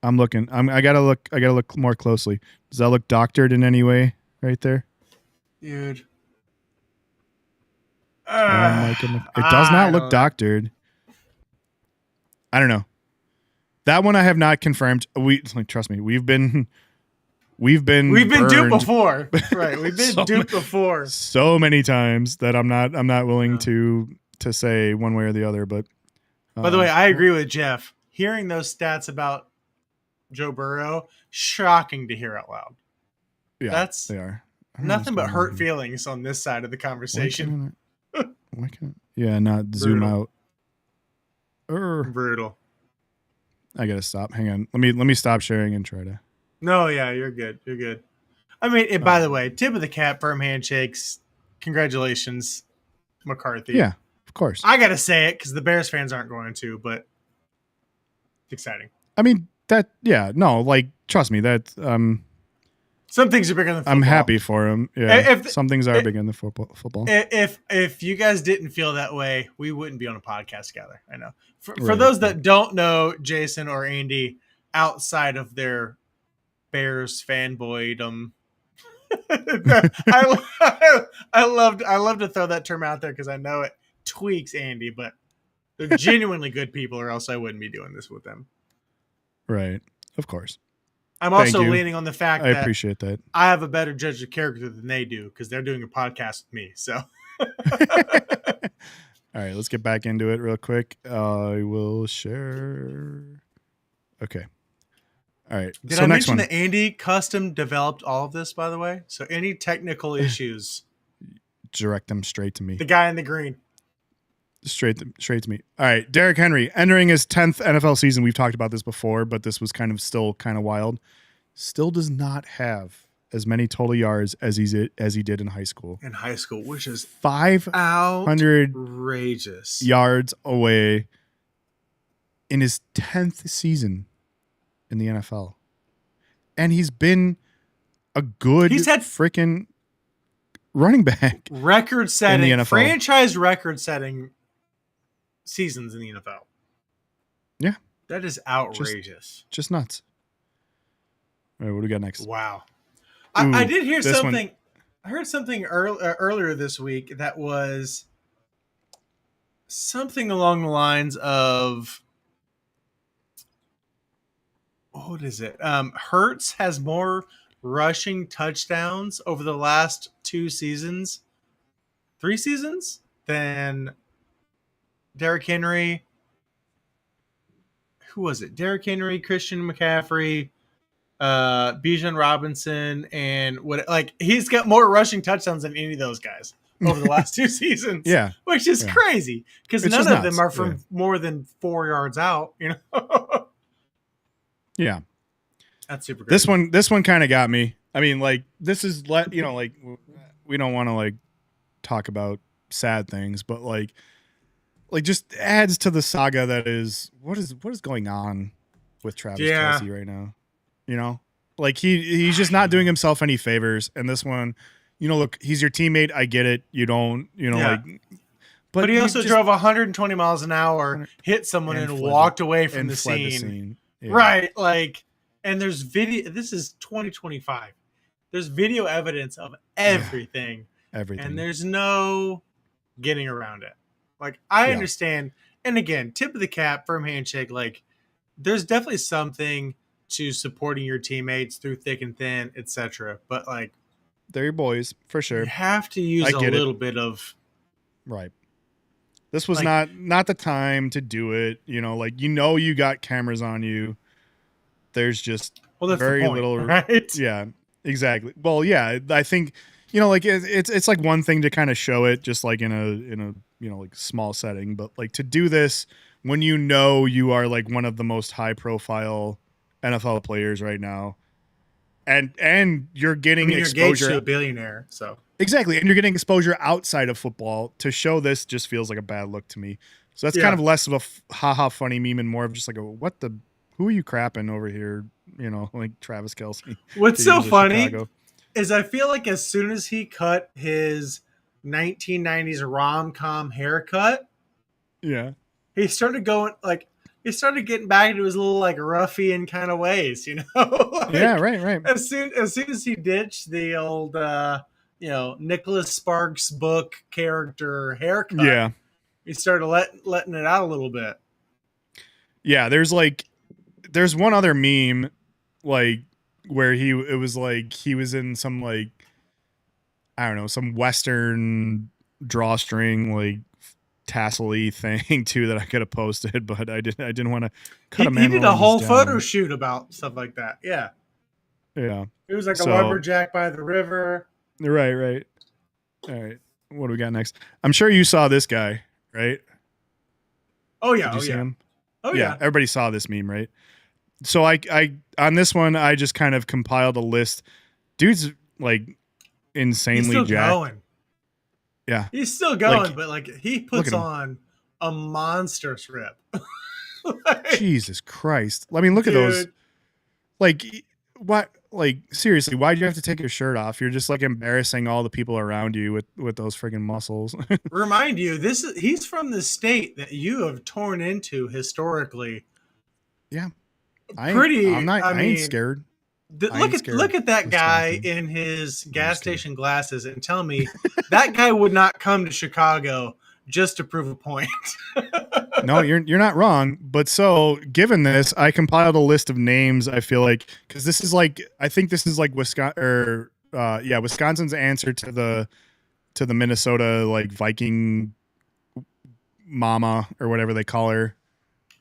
I'm looking. I gotta look more closely. Does that look doctored in any way right there? Dude. It does not look doctored. I don't know. That one I have not confirmed. Trust me. We've been We've been duped burned before. Right. We've been So duped before. so many times that I'm not willing to say one way or the other. But By the way, I agree with Jeff. Hearing those stats about Joe Burrow, shocking to hear out loud. yeah, that's they are. I don't know Nothing what's but going on hurt here. feelings on this side of the conversation. Why can't yeah, not zoom Brutal. out. Brutal. I gotta stop. Hang on. Let me stop sharing and try to. No, yeah, you're good. You're good. I mean, and by the way, tip of the cap, firm handshakes. Congratulations, McCarthy. Yeah, of course. I gotta say it because the Bears fans aren't going to, but it's exciting. I mean that. Yeah, no, like trust me. That Some things are bigger than football. I'm happy for him. Yeah, If- some things are big in the football. If you guys didn't feel that way, we wouldn't be on a podcast together. I know. For Right. those that don't know Jason or Andy outside of their Bears fanboydom, I love to throw that term out there because I know it tweaks Andy, but they're genuinely good people, or else I wouldn't be doing this with them. Right, of course. I'm also you. leaning on the fact I that appreciate that. I have a better judge of character than they do because they're doing a podcast with me. So, All right, let's get back into it real quick. I will share. Okay. All right. did so I next mention one. that Andy custom developed all of this, by the way? So, any technical issues, Direct them straight to me. the guy in the green. Straight to me. All right. Derrick Henry entering his 10th NFL season. We've talked about this before, but this was still kind of wild. Still does not have as many total yards as he did in high school. In high school, which is 500 outrageous. yards away in his 10th season in the NFL. And he's been a good freaking running back. Record-setting, in the NFL. franchise record-setting seasons in the NFL. Yeah. That is outrageous. Just nuts. All right, what do we got next? Wow. Ooh, I did hear this something. I heard something earlier this week that was something along the lines of, what is it? Hurts has more rushing touchdowns over the last 3 seasons than Derrick Henry. Who was it? Derrick Henry, Christian McCaffrey, Bijan Robinson, and he's got more rushing touchdowns than any of those guys over the last 2 seasons. Yeah. Which is crazy because none of nuts. them are from more than 4 yards out, you know? Yeah. That's super crazy. This one kind of got me. I mean, this is we don't want to talk about sad things, but just adds to the saga that is what is going on with Travis Kelce right now. You know, he's just not doing himself any favors. And this one, look, he's your teammate. I get it. You don't, but he also drove 120 miles an hour, hit someone, and walked away from the scene. Yeah. Right. And there's video. This is 2025. There's video evidence of everything. Everything. And there's no getting around it. I understand. And again, tip of the cap, firm handshake. There's definitely something to supporting your teammates through thick and thin, etc. But they're your boys for sure. You have to use a little bit of right. This was not the time to do it. You got cameras on you. There's just very little, right? Yeah, exactly. Well, yeah, I think it's one thing to kind of show it just in a small setting, but to do this when you are one of the most high profile NFL players right now, and you're getting exposure to a billionaire, so exactly, and you're getting exposure outside of football. To show this just feels like a bad look to me. So that's kind of less of a haha funny meme and more of just who are you crapping over here? Travis Kelce. What's so funny is I feel like as soon as he cut his 1990s rom-com haircut, he started getting back into his little ruffian kind of ways, yeah, right. As soon as he ditched the old Nicholas Sparks book character haircut, he started letting it out a little bit. Yeah, there's one other meme where he was in some I don't know, some Western drawstring tassel-y thing too that I could have posted, but I didn't want to cut him. He did a whole photo shoot about stuff like that. Yeah. Yeah. It was a lumberjack by the river. Right. All right. What do we got next? I'm sure you saw this guy, right? Oh yeah. Did you see him? Oh yeah. Everybody saw this meme, right? So I on this one I just kind of compiled a list. Dude's insanely He's still jacked. going. Yeah. He's still going, but he puts on a monster strip. Jesus Christ. I mean, look at those. What? Seriously, why'd you have to take your shirt off? You're just embarrassing all the people around you with those friggin' muscles. Remind you, he's from the state that you have torn into historically. Yeah. I ain't scared. Look at that guy in his gas station glasses and tell me that guy would not come to Chicago just to prove a point. No, you're not wrong. But so given this, I compiled a list of names. I feel like because this is like I think this is like Wisconsin's answer to the Minnesota like Viking mama or whatever they call her.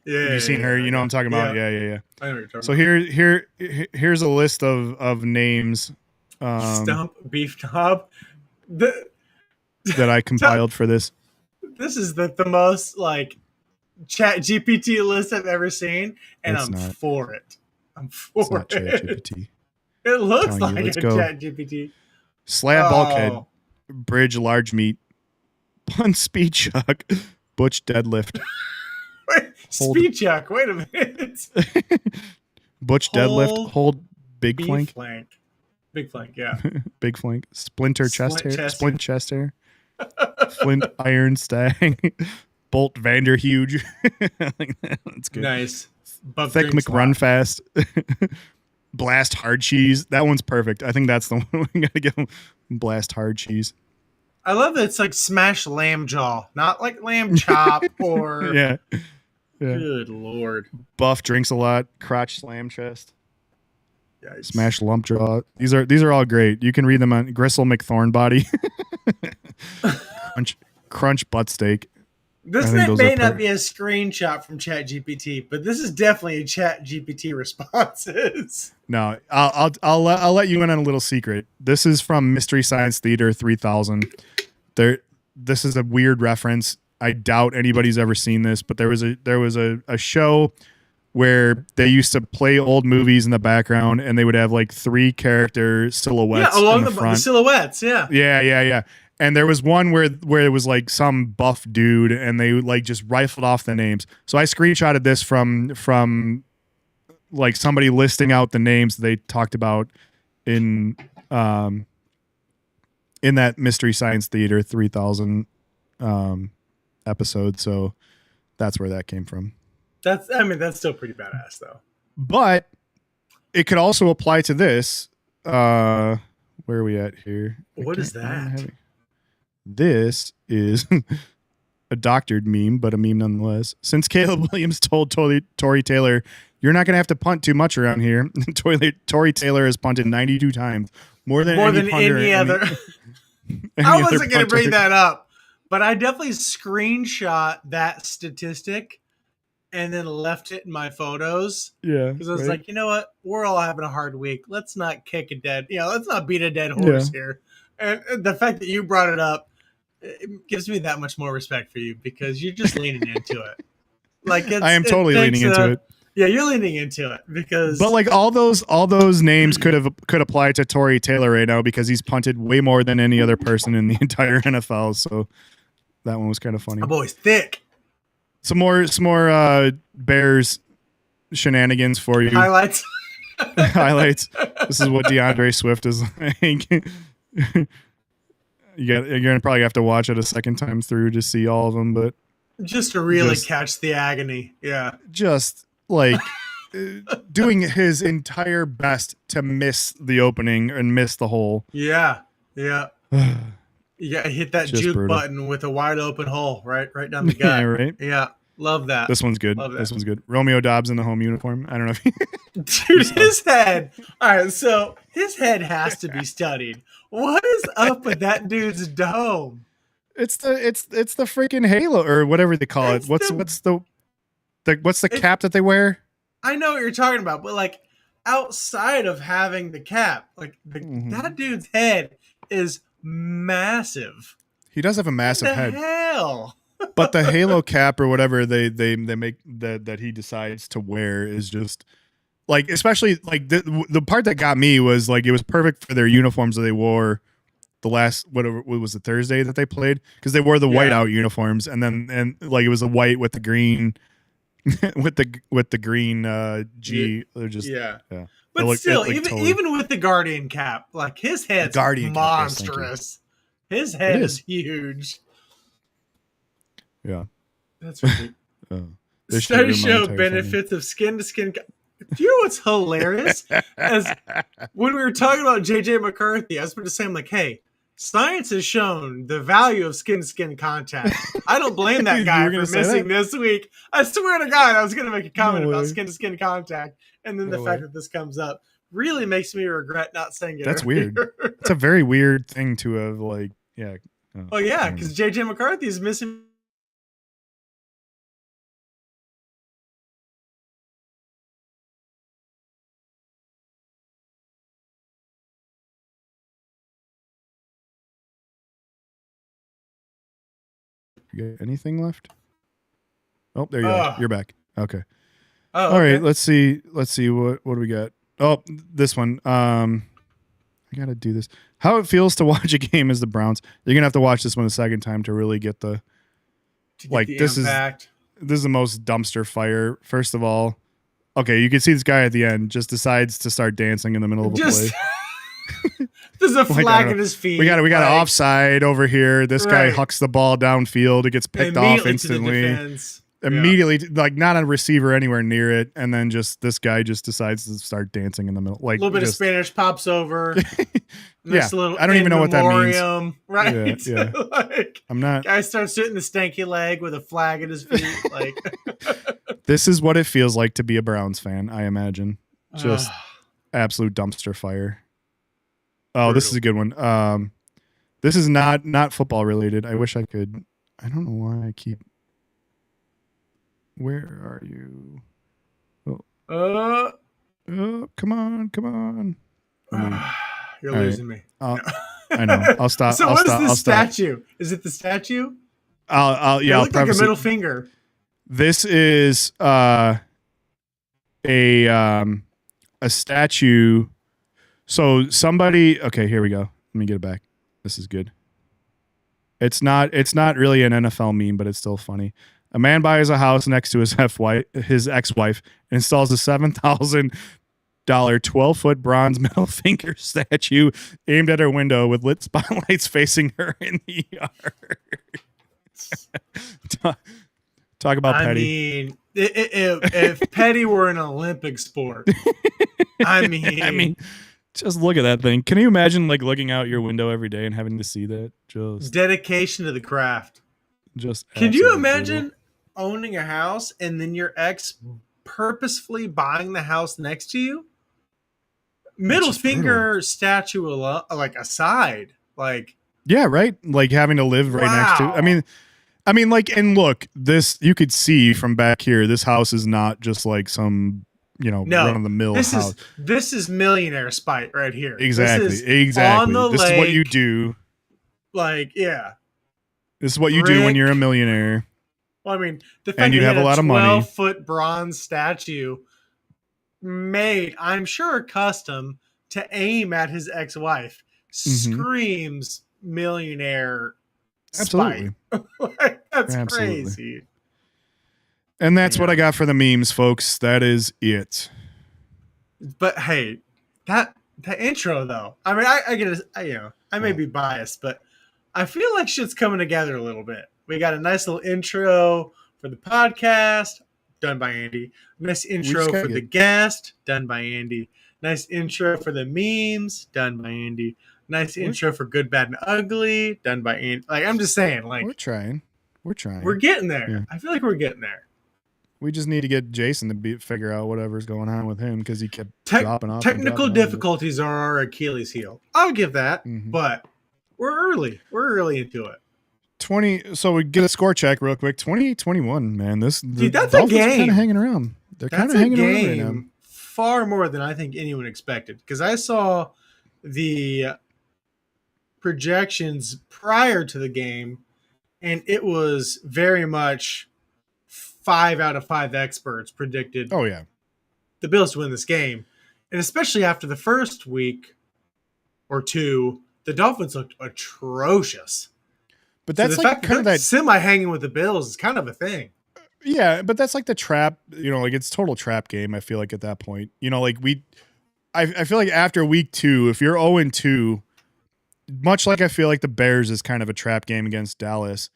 Yeah, have you seen her? You know what I'm talking about? Yeah. I know what you're talking So about. here's a list of names Stump, beef knob. that I compiled for this. This is the most like Chat GPT list I've ever seen, and It's I'm not. for it. I'm It's for not it. ChatGPT. It looks Telling you, like let's a go. Chat GPT. Slab bulkhead, Oh. bridge large meat, punt speed chuck, butch deadlift, Wait, Hold. speed check. Wait a minute. butch deadlift, hold big Beef flank, flank. Big flank, yeah. big flank, splinter chest Splint hair, chest. splint chest hair, flint iron stang, bolt Vanderhuge. That's good. Nice. Buff Thick drink McRun slot. fast. Blast hard cheese. That one's perfect. I think that's the one we gotta give him. Blast hard cheese. I love that it's like smash lamb jaw, not like lamb chop or. Yeah. Good lord. Buff drinks a lot. Crotch slam chest. Yikes. Smash lump jaw. These are all great. You can read them on Gristle McThorn body. crunch butt steak. This I think those may are not be a screenshot from ChatGPT, but this is definitely a ChatGPT responses. No, I'll let you in on a little secret. This is from Mystery Science Theater 3000. This is a weird reference. I doubt anybody's ever seen this, but there was a show where they used to play old movies in the background, and they would have like 3 character silhouettes Along in the the front. silhouettes, yeah. Yeah. And there was one where it was like some buff dude, and they like just rifled off the names. So I screenshotted this from like somebody listing out the names they talked about in that Mystery Science Theater 3000 episode. So that's where that came from. That's still pretty badass though. But it could also apply to this. Where are we at here? What is that? This is a doctored meme, but a meme nonetheless. Since Caleb Williams told Tory Taylor, "You're not going to have to punt too much around here," Tory Taylor has punted 92 times, more than any other. I wasn't going to bring that up, but I definitely screenshot that statistic and then left it in my photos. Yeah, because I was like, you know what? We're all having a hard week. Let's not kick a dead, let's not beat a dead horse here. And the fact that you brought it up, it gives me that much more respect for you because you're just leaning into it. Like I am totally leaning into it. Yeah, you're leaning into it because. But like all those names could apply to Tory Taylor right now because he's punted way more than any other person in the entire NFL. So that one was kind of funny. My boy's thick. Some more Bears shenanigans for you. Highlights. Highlights. This is what DeAndre Swift is like. You're gonna probably have to watch it a second time through to see all of them, but just to really catch the agony. Yeah, just like doing his entire best to miss the opening and miss the hole. Yeah. You gotta hit that Just juke brutal. button with a wide open hole right down the gut. Yeah, right. Yeah, love that. This one's good. This one's good. Romeo Dobbs in the home uniform. I don't know if Dude, his head. All right, so his head has to be studied. What is up with that dude's dome? it's the freaking halo or whatever they call it. What's the cap that they wear? I know what you're talking about, but like outside of having the cap, like that dude's head is massive. He does have a massive What the head. hell? But the halo cap or whatever they make that he decides to wear is just like, especially like the part that got me was like it was perfect for their uniforms that they wore the last what was the Thursday that they played because they wore the whiteout uniforms and like it was the white with the green with the green G. They're just But still, even with the Guardian cap, like his head's monstrous. His head is huge. Yeah, that's ridiculous. Studies show benefits of skin to skin. Do you know what's hilarious? As when we were talking about JJ McCarthy, I was about to say, I'm like, hey, Science has shown the value of skin-to-skin contact. I don't blame that guy for missing this week. I swear to God, I was going to make a comment about skin-to-skin contact, and then the fact that this comes up really makes me regret not saying it. That's weird. It's a very weird thing to have, like, yeah. Oh, yeah, because J.J. McCarthy is missing. You got anything left? Oh, there you are. You're back. Okay. Oh, all right. Let's see. What do we got? Oh, this one. I gotta do this. How it feels to watch a game as the Browns. You're gonna have to watch this one a second time to really get the this impact. This is the most dumpster fire. First of all, okay, you can see this guy at the end just decides to start dancing in the middle of a play. There's a flag at his feet. We got an offside over here. This guy hucks the ball downfield. It gets picked off instantly. Immediately, like not a receiver anywhere near it, and then just this guy just decides to start dancing in the middle. Like a little bit of Spanish pops over. Little I don't even know what that means. Right? Yeah. Like, I'm not. Guy starts shooting the stanky leg with a flag at his feet. Like this is what it feels like to be a Browns fan. I imagine just absolute dumpster fire. Oh, brutal. This is a good one. This is not football related. I wish I could. I don't know why I keep. Where are you? Oh, come on. You're losing me. I know. I'll stop. So what is this statue? Is it the statue? I'll look like a middle finger. This is a statue. So somebody. Okay, here we go. Let me get it back. This is good. It's not really an NFL meme, but it's still funny. A man buys a house next to his ex-wife and installs a $7,000 12-foot bronze middle finger statue aimed at her window with lit spotlights facing her in the yard. Talk about petty. I mean, if petty were an Olympic sport, I mean, just look at that thing. Can you imagine like looking out your window every day and having to see that? Just dedication to the craft. Just can you imagine owning a house and then your ex purposefully buying the house next to you? Middle finger statue like aside, like yeah, right. Like having to live right next to. I mean, like, and look, this you could see from back here. This house is not just like some run of the mill house. This is millionaire spite right here. Exactly. This is what you do. Like yeah, this is what you do when you're a millionaire. Well, I mean, the fact and you have a lot of money. 12-foot bronze statue made, I'm sure, custom to aim at his ex-wife screams millionaire. Absolutely, that's crazy. And that's what I got for the memes, folks. That is it. But hey, that intro though. I mean, I get it. I may be biased, but I feel like shit's coming together a little bit. We got a nice little intro for the podcast, done by Andy. Nice intro for the guest, done by Andy. Nice intro for the memes, done by Andy. Nice intro for good, bad, and ugly, done by Andy. Like I'm just saying, like we're trying. We're getting there. Yeah. I feel like we're getting there. We just need to get Jason to figure out whatever's going on with him because he kept dropping off. Technical difficulties are our Achilles heel. I'll give that, but we're early. We're early into it. So we get a score check real quick. 2021, man. That's a game. Kind of hanging around. They're kind of hanging around right now. Far more than I think anyone expected. Because I saw the projections prior to the game, and it was very much 5 out of 5 experts predicted. Oh yeah, the Bills to win this game, and especially after the first week or two, the Dolphins looked atrocious. But that's so like kind of that semi hanging with the Bills is kind of a thing. Yeah, but that's like the trap, like it's total trap game. I feel like at that point, like I feel like after week 2, if you're 0-2, much like I feel like the Bears is kind of a trap game against Dallas.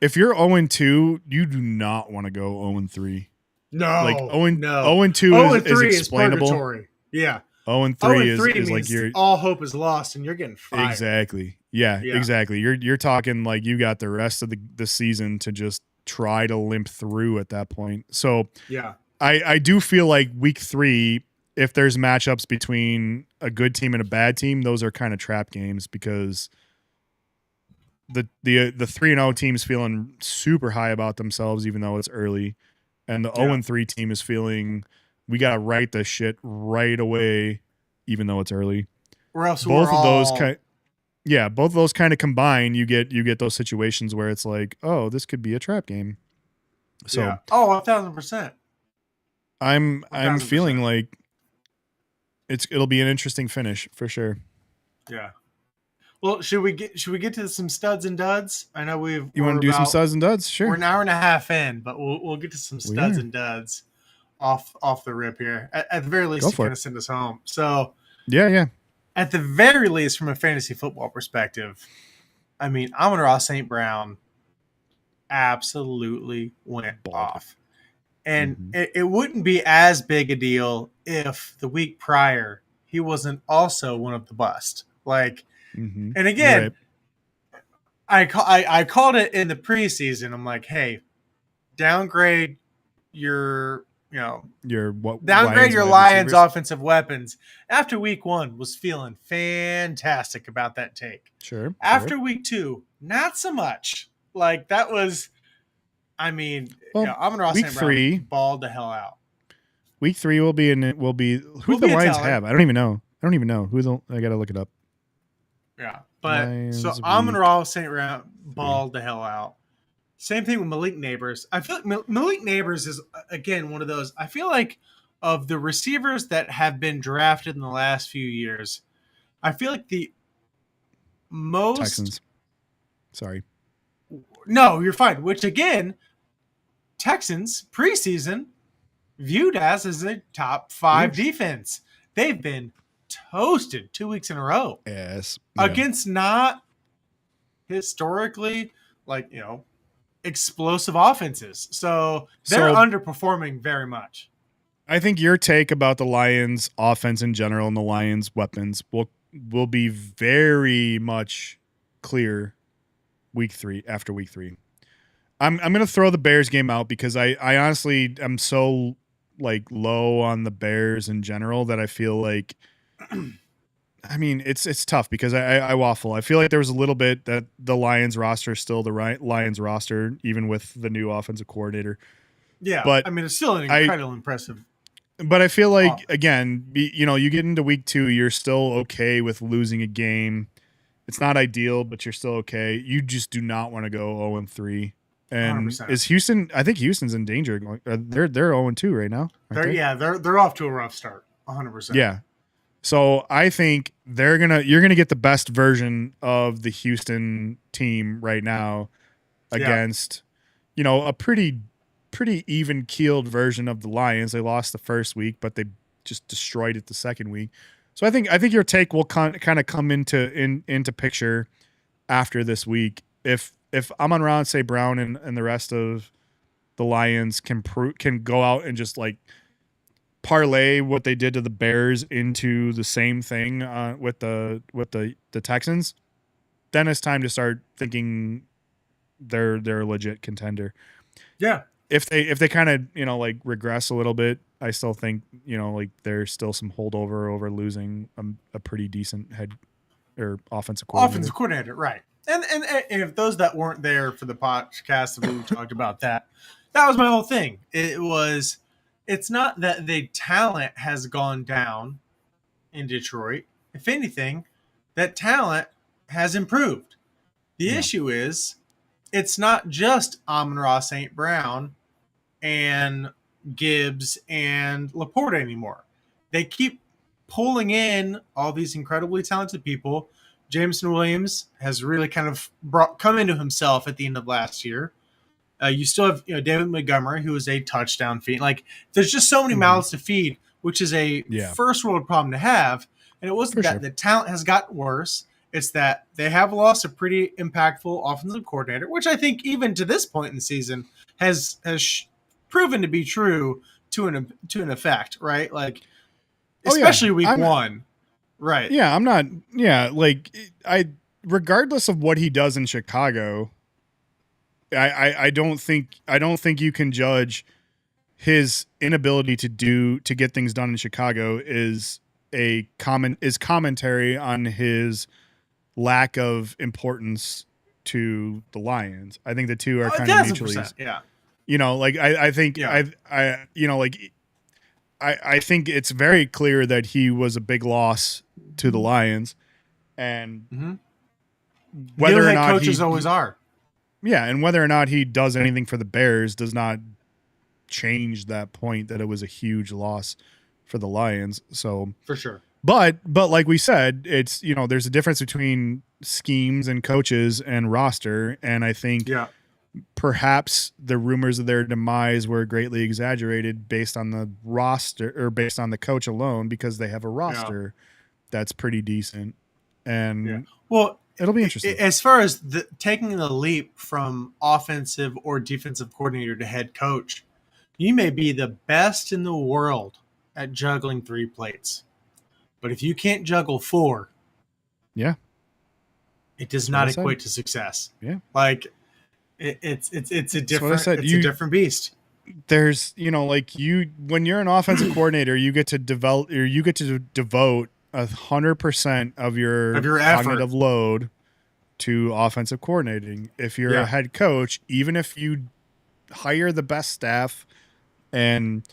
If you're 0-2, you do not want to go 0-3. No, like 0-2 0-3 is explainable. purgatory. Yeah. 0-3 0-3 is like means you're all hope is lost and you're getting fired. exactly. Yeah, Yeah. exactly. You're talking like you got the rest of the season to just try to limp through at that point. So Yeah. I do feel like week 3, if there's matchups between a good team and a bad team, those are kind of trap games because the 3-0 team's feeling super high about themselves even though it's early, and the 0-3 team is feeling we got to right this shit right away even though it's early. Or else both we're of those all... both of those kind of combine, you get those situations where it's like, oh, this could be a trap game. So Yeah. Oh, 1,000%. I'm 1,000%. feeling like it'll be an interesting finish for sure. Yeah. Well, should we get to some studs and duds? I know You want to do some studs and duds? Sure. We're an hour and a half in, but we'll get to some studs and duds off the rip here. At the very least, to kind of send us home. So yeah. At the very least, from a fantasy football perspective, I mean, Amon-Ra St. Brown absolutely went off. And it wouldn't be as big a deal if the week prior he wasn't also one of the bust. Like, and again, right. I called it in the preseason. I'm like, hey, downgrade your Lions offensive weapons. After week 1, was feeling fantastic about that take. Sure. After week 2, not so much. Like that was, I mean, Amon-Ra St. Brown balled the hell out. Week 3 will be who the Lions have. I don't even know who I got to look it up. Yeah, but Lions so Amon-Ra St. Brown balled the hell out. Same thing with Malik Neighbors. I feel like Malik Neighbors is, again, one of those. I feel like of the receivers that have been drafted in the last few years, I feel like the most Texans. Sorry. No, you're fine. Which again, Texans preseason viewed as a top 5 defense. They've been toasted 2 weeks in a row. Yes. Against not historically explosive offenses. So they're underperforming very much. I think your take about the Lions offense in general and the Lions weapons will be very much clear after week 3. I'm going to throw the Bears game out because I honestly am so low on the Bears in general that I feel like I mean, it's tough because I waffle. I feel like there was a little bit that the Lions roster is still the right Lions roster, even with the new offensive coordinator. Yeah, but I mean, it's still an incredibly impressive. But I feel like, again, you get into week 2, you're still okay with losing a game. It's not ideal, but you're still okay. You just do not want to go 0-3. And 100%. Is Houston? I think Houston's in danger. They're 0-2 right now. They're off to a rough start. 100%. Yeah. So I think you're gonna get the best version of the Houston team right now against, a pretty even keeled version of the Lions. They lost the first week, but they just destroyed it the second week. So I think your take will kind of come into picture after this week. If Amon-Ra St. Brown and the rest of the Lions can go out and just parlay what they did to the Bears into the same thing with the Texans, then it's time to start thinking they're a legit contender. Yeah. If they kind of regress a little bit, I still think there's still some holdover over losing a pretty decent head or offensive coordinator. Right? And if those that weren't there for the podcast that we talked about that was my whole thing. It's not that the talent has gone down in Detroit. If anything, that talent has improved. The issue is it's not just Amon-Ra St. Brown and Gibbs and Laporta anymore. They keep pulling in all these incredibly talented people. Jameson Williams has really kind of come into himself at the end of last year. You still have David Montgomery, who is a touchdown feed. There's just so many mouths to feed, which is a first world problem to have. And it wasn't that the talent has gotten worse. It's that they have lost a pretty impactful offensive coordinator, which I think even to this point in the season has proven to be true to an effect, right? especially week I'm- one. Right. Yeah, I'm not. Yeah, like regardless of what he does in Chicago, I don't think you can judge his inability to get things done in Chicago is commentary on his lack of importance to the Lions. I think the two are kind of mutually. 1000%, yeah. Like I think Yeah. I think it's very clear that he was a big loss to the Lions, and whether New or head not coaches always are. yeah, and whether or not he does anything for the Bears does not change that point that it was a huge loss for the Lions. So For sure. But like we said, it's there's a difference between schemes and coaches and roster, and I think Yeah. perhaps the rumors of their demise were greatly exaggerated based on the roster or based on the coach alone, because they have a roster that's pretty decent. And Well, it'll be interesting. As far as taking the leap from offensive or defensive coordinator to head coach, you may be the best in the world at juggling 3 plates. But if you can't juggle 4, Yeah. it does That's not what I said. equate to success. Yeah. Like it's a what I different said. it's a different beast. There's, when you're an offensive coordinator, you get to develop or you get to devote 100% of your effort. cognitive load to offensive coordinating. If you're Yeah. a head coach, even if you hire the best staff and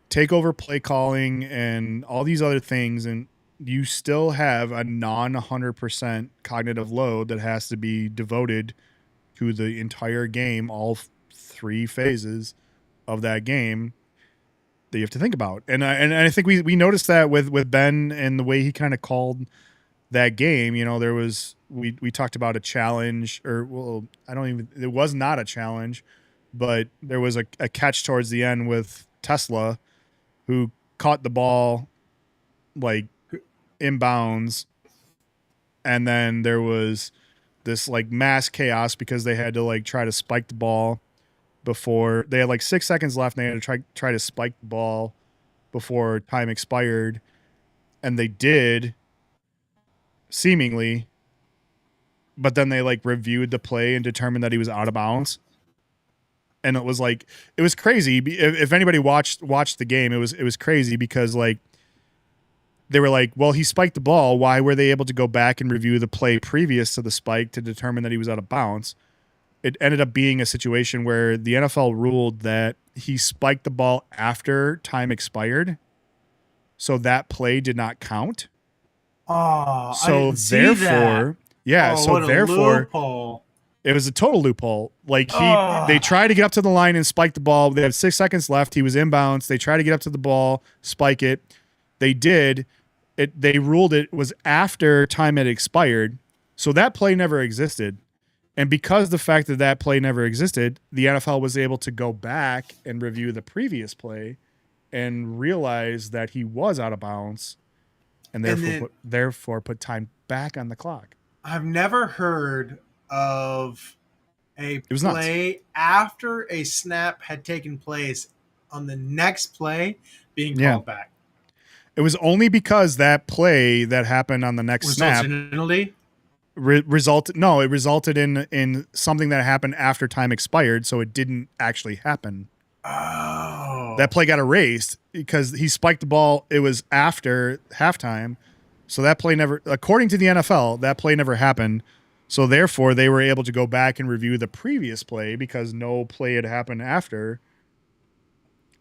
take over play calling and all these other things, and you still have a non 100% cognitive load that has to be devoted to the entire game, all 3 phases of that game that you have to think about. And I think we noticed that with Ben and the way he kind of called that game. There was we talked about a challenge, or it was not a challenge, but there was a catch towards the end with Tesla, who caught the ball like inbounds, and then there was this like mass chaos because they had to like try to spike the ball before they had like 6 seconds left, and they had to try to spike the ball before time expired, and they did seemingly, but then they like reviewed the play and determined that he was out of bounds. And it was crazy. If anybody watched the game, it was crazy because like they were like, well, he spiked the ball. Why were they able to go back and review the play previous to the spike to determine that he was out of bounds? It ended up being a situation where the NFL ruled that he spiked the ball after time expired, so that play did not count. Oh, So I didn't see therefore, that. What a loophole. it was a total loophole. Like they tried to get up to the line and spike the ball. They had 6 seconds left. He was inbounds. They tried to get up to the ball, spike it. They did. They ruled it was after time had expired. So that play never existed. And because the fact that play never existed, the NFL was able to go back and review the previous play and realize that he was out of bounds, and therefore put time back on the clock. I've never heard of a was play after a snap had taken place on the next play being called back. It was only because that play that happened on the next snap in a penalty? resulted in something that happened after time expired, so it didn't actually happen. Oh. That play got erased because he spiked the ball. It was after halftime, so that play never, according to the NFL, that play never happened. So therefore, they were able to go back and review the previous play because no play had happened after.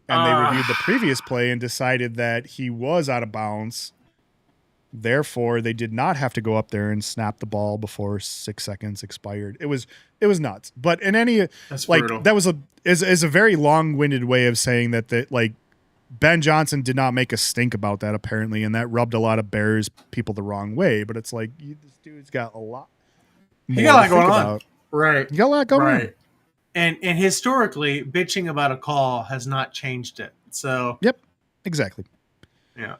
And they reviewed the previous play and decided that he was out of bounds. Therefore, they did not have to go up there and snap the ball before 6 seconds expired. It was nuts. But in any That's like brutal. that was is a very long-winded way of saying that like Ben Johnson did not make a stink about that apparently, and that rubbed a lot of Bears people the wrong way. But it's like this dude's got a lot. He got a lot going on. Right. You got a lot going on. And historically, bitching about a call has not changed it. So Yep. Exactly. yeah.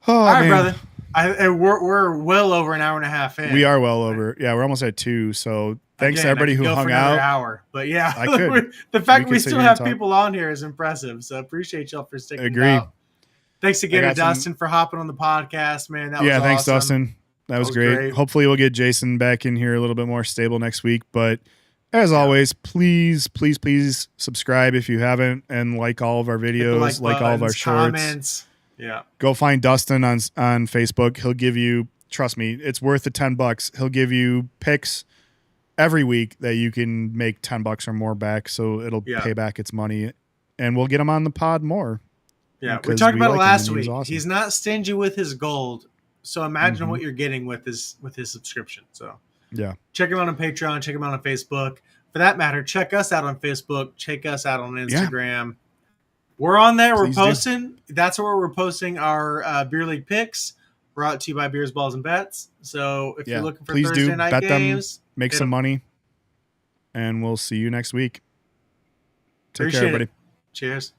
Oh, All right, man. brother. We're well over an hour and a half in. We are well over. Yeah, we're almost at 2. So thanks to Again, everybody I who could go hung for another out. hour. But yeah, I could. the fact We we could sit still here and have talk. people on here is impressive. So appreciate y'all for sticking Agreed. out. Thanks again to got some- Dustin for hopping on the podcast, man. That was awesome. Thanks, Dustin. That was great. Hopefully we'll get Jason back in here a little bit more stable next week. But as always, please subscribe if you haven't, and like all of our videos, like all of our shorts. Comments. Yeah. Go find Dustin on Facebook. He'll give you, trust me, it's worth the $10. He'll give you picks every week that you can make $10 or more back, so it'll pay back its money, and we'll get him on the pod more. Yeah, we talked about it last week. Awesome. He's not stingy with his gold, so imagine what you're getting with his subscription. So check him out on Patreon, check him out on Facebook. For that matter, check us out on Facebook, check us out on Instagram. We're on there. We're posting. That's where we're posting our beer league picks, brought to you by Beers, Balls, and Bets. So if you're looking for Thursday night bet games, them, make some money, and we'll see you next week. Take care, Appreciate everybody. it. Cheers.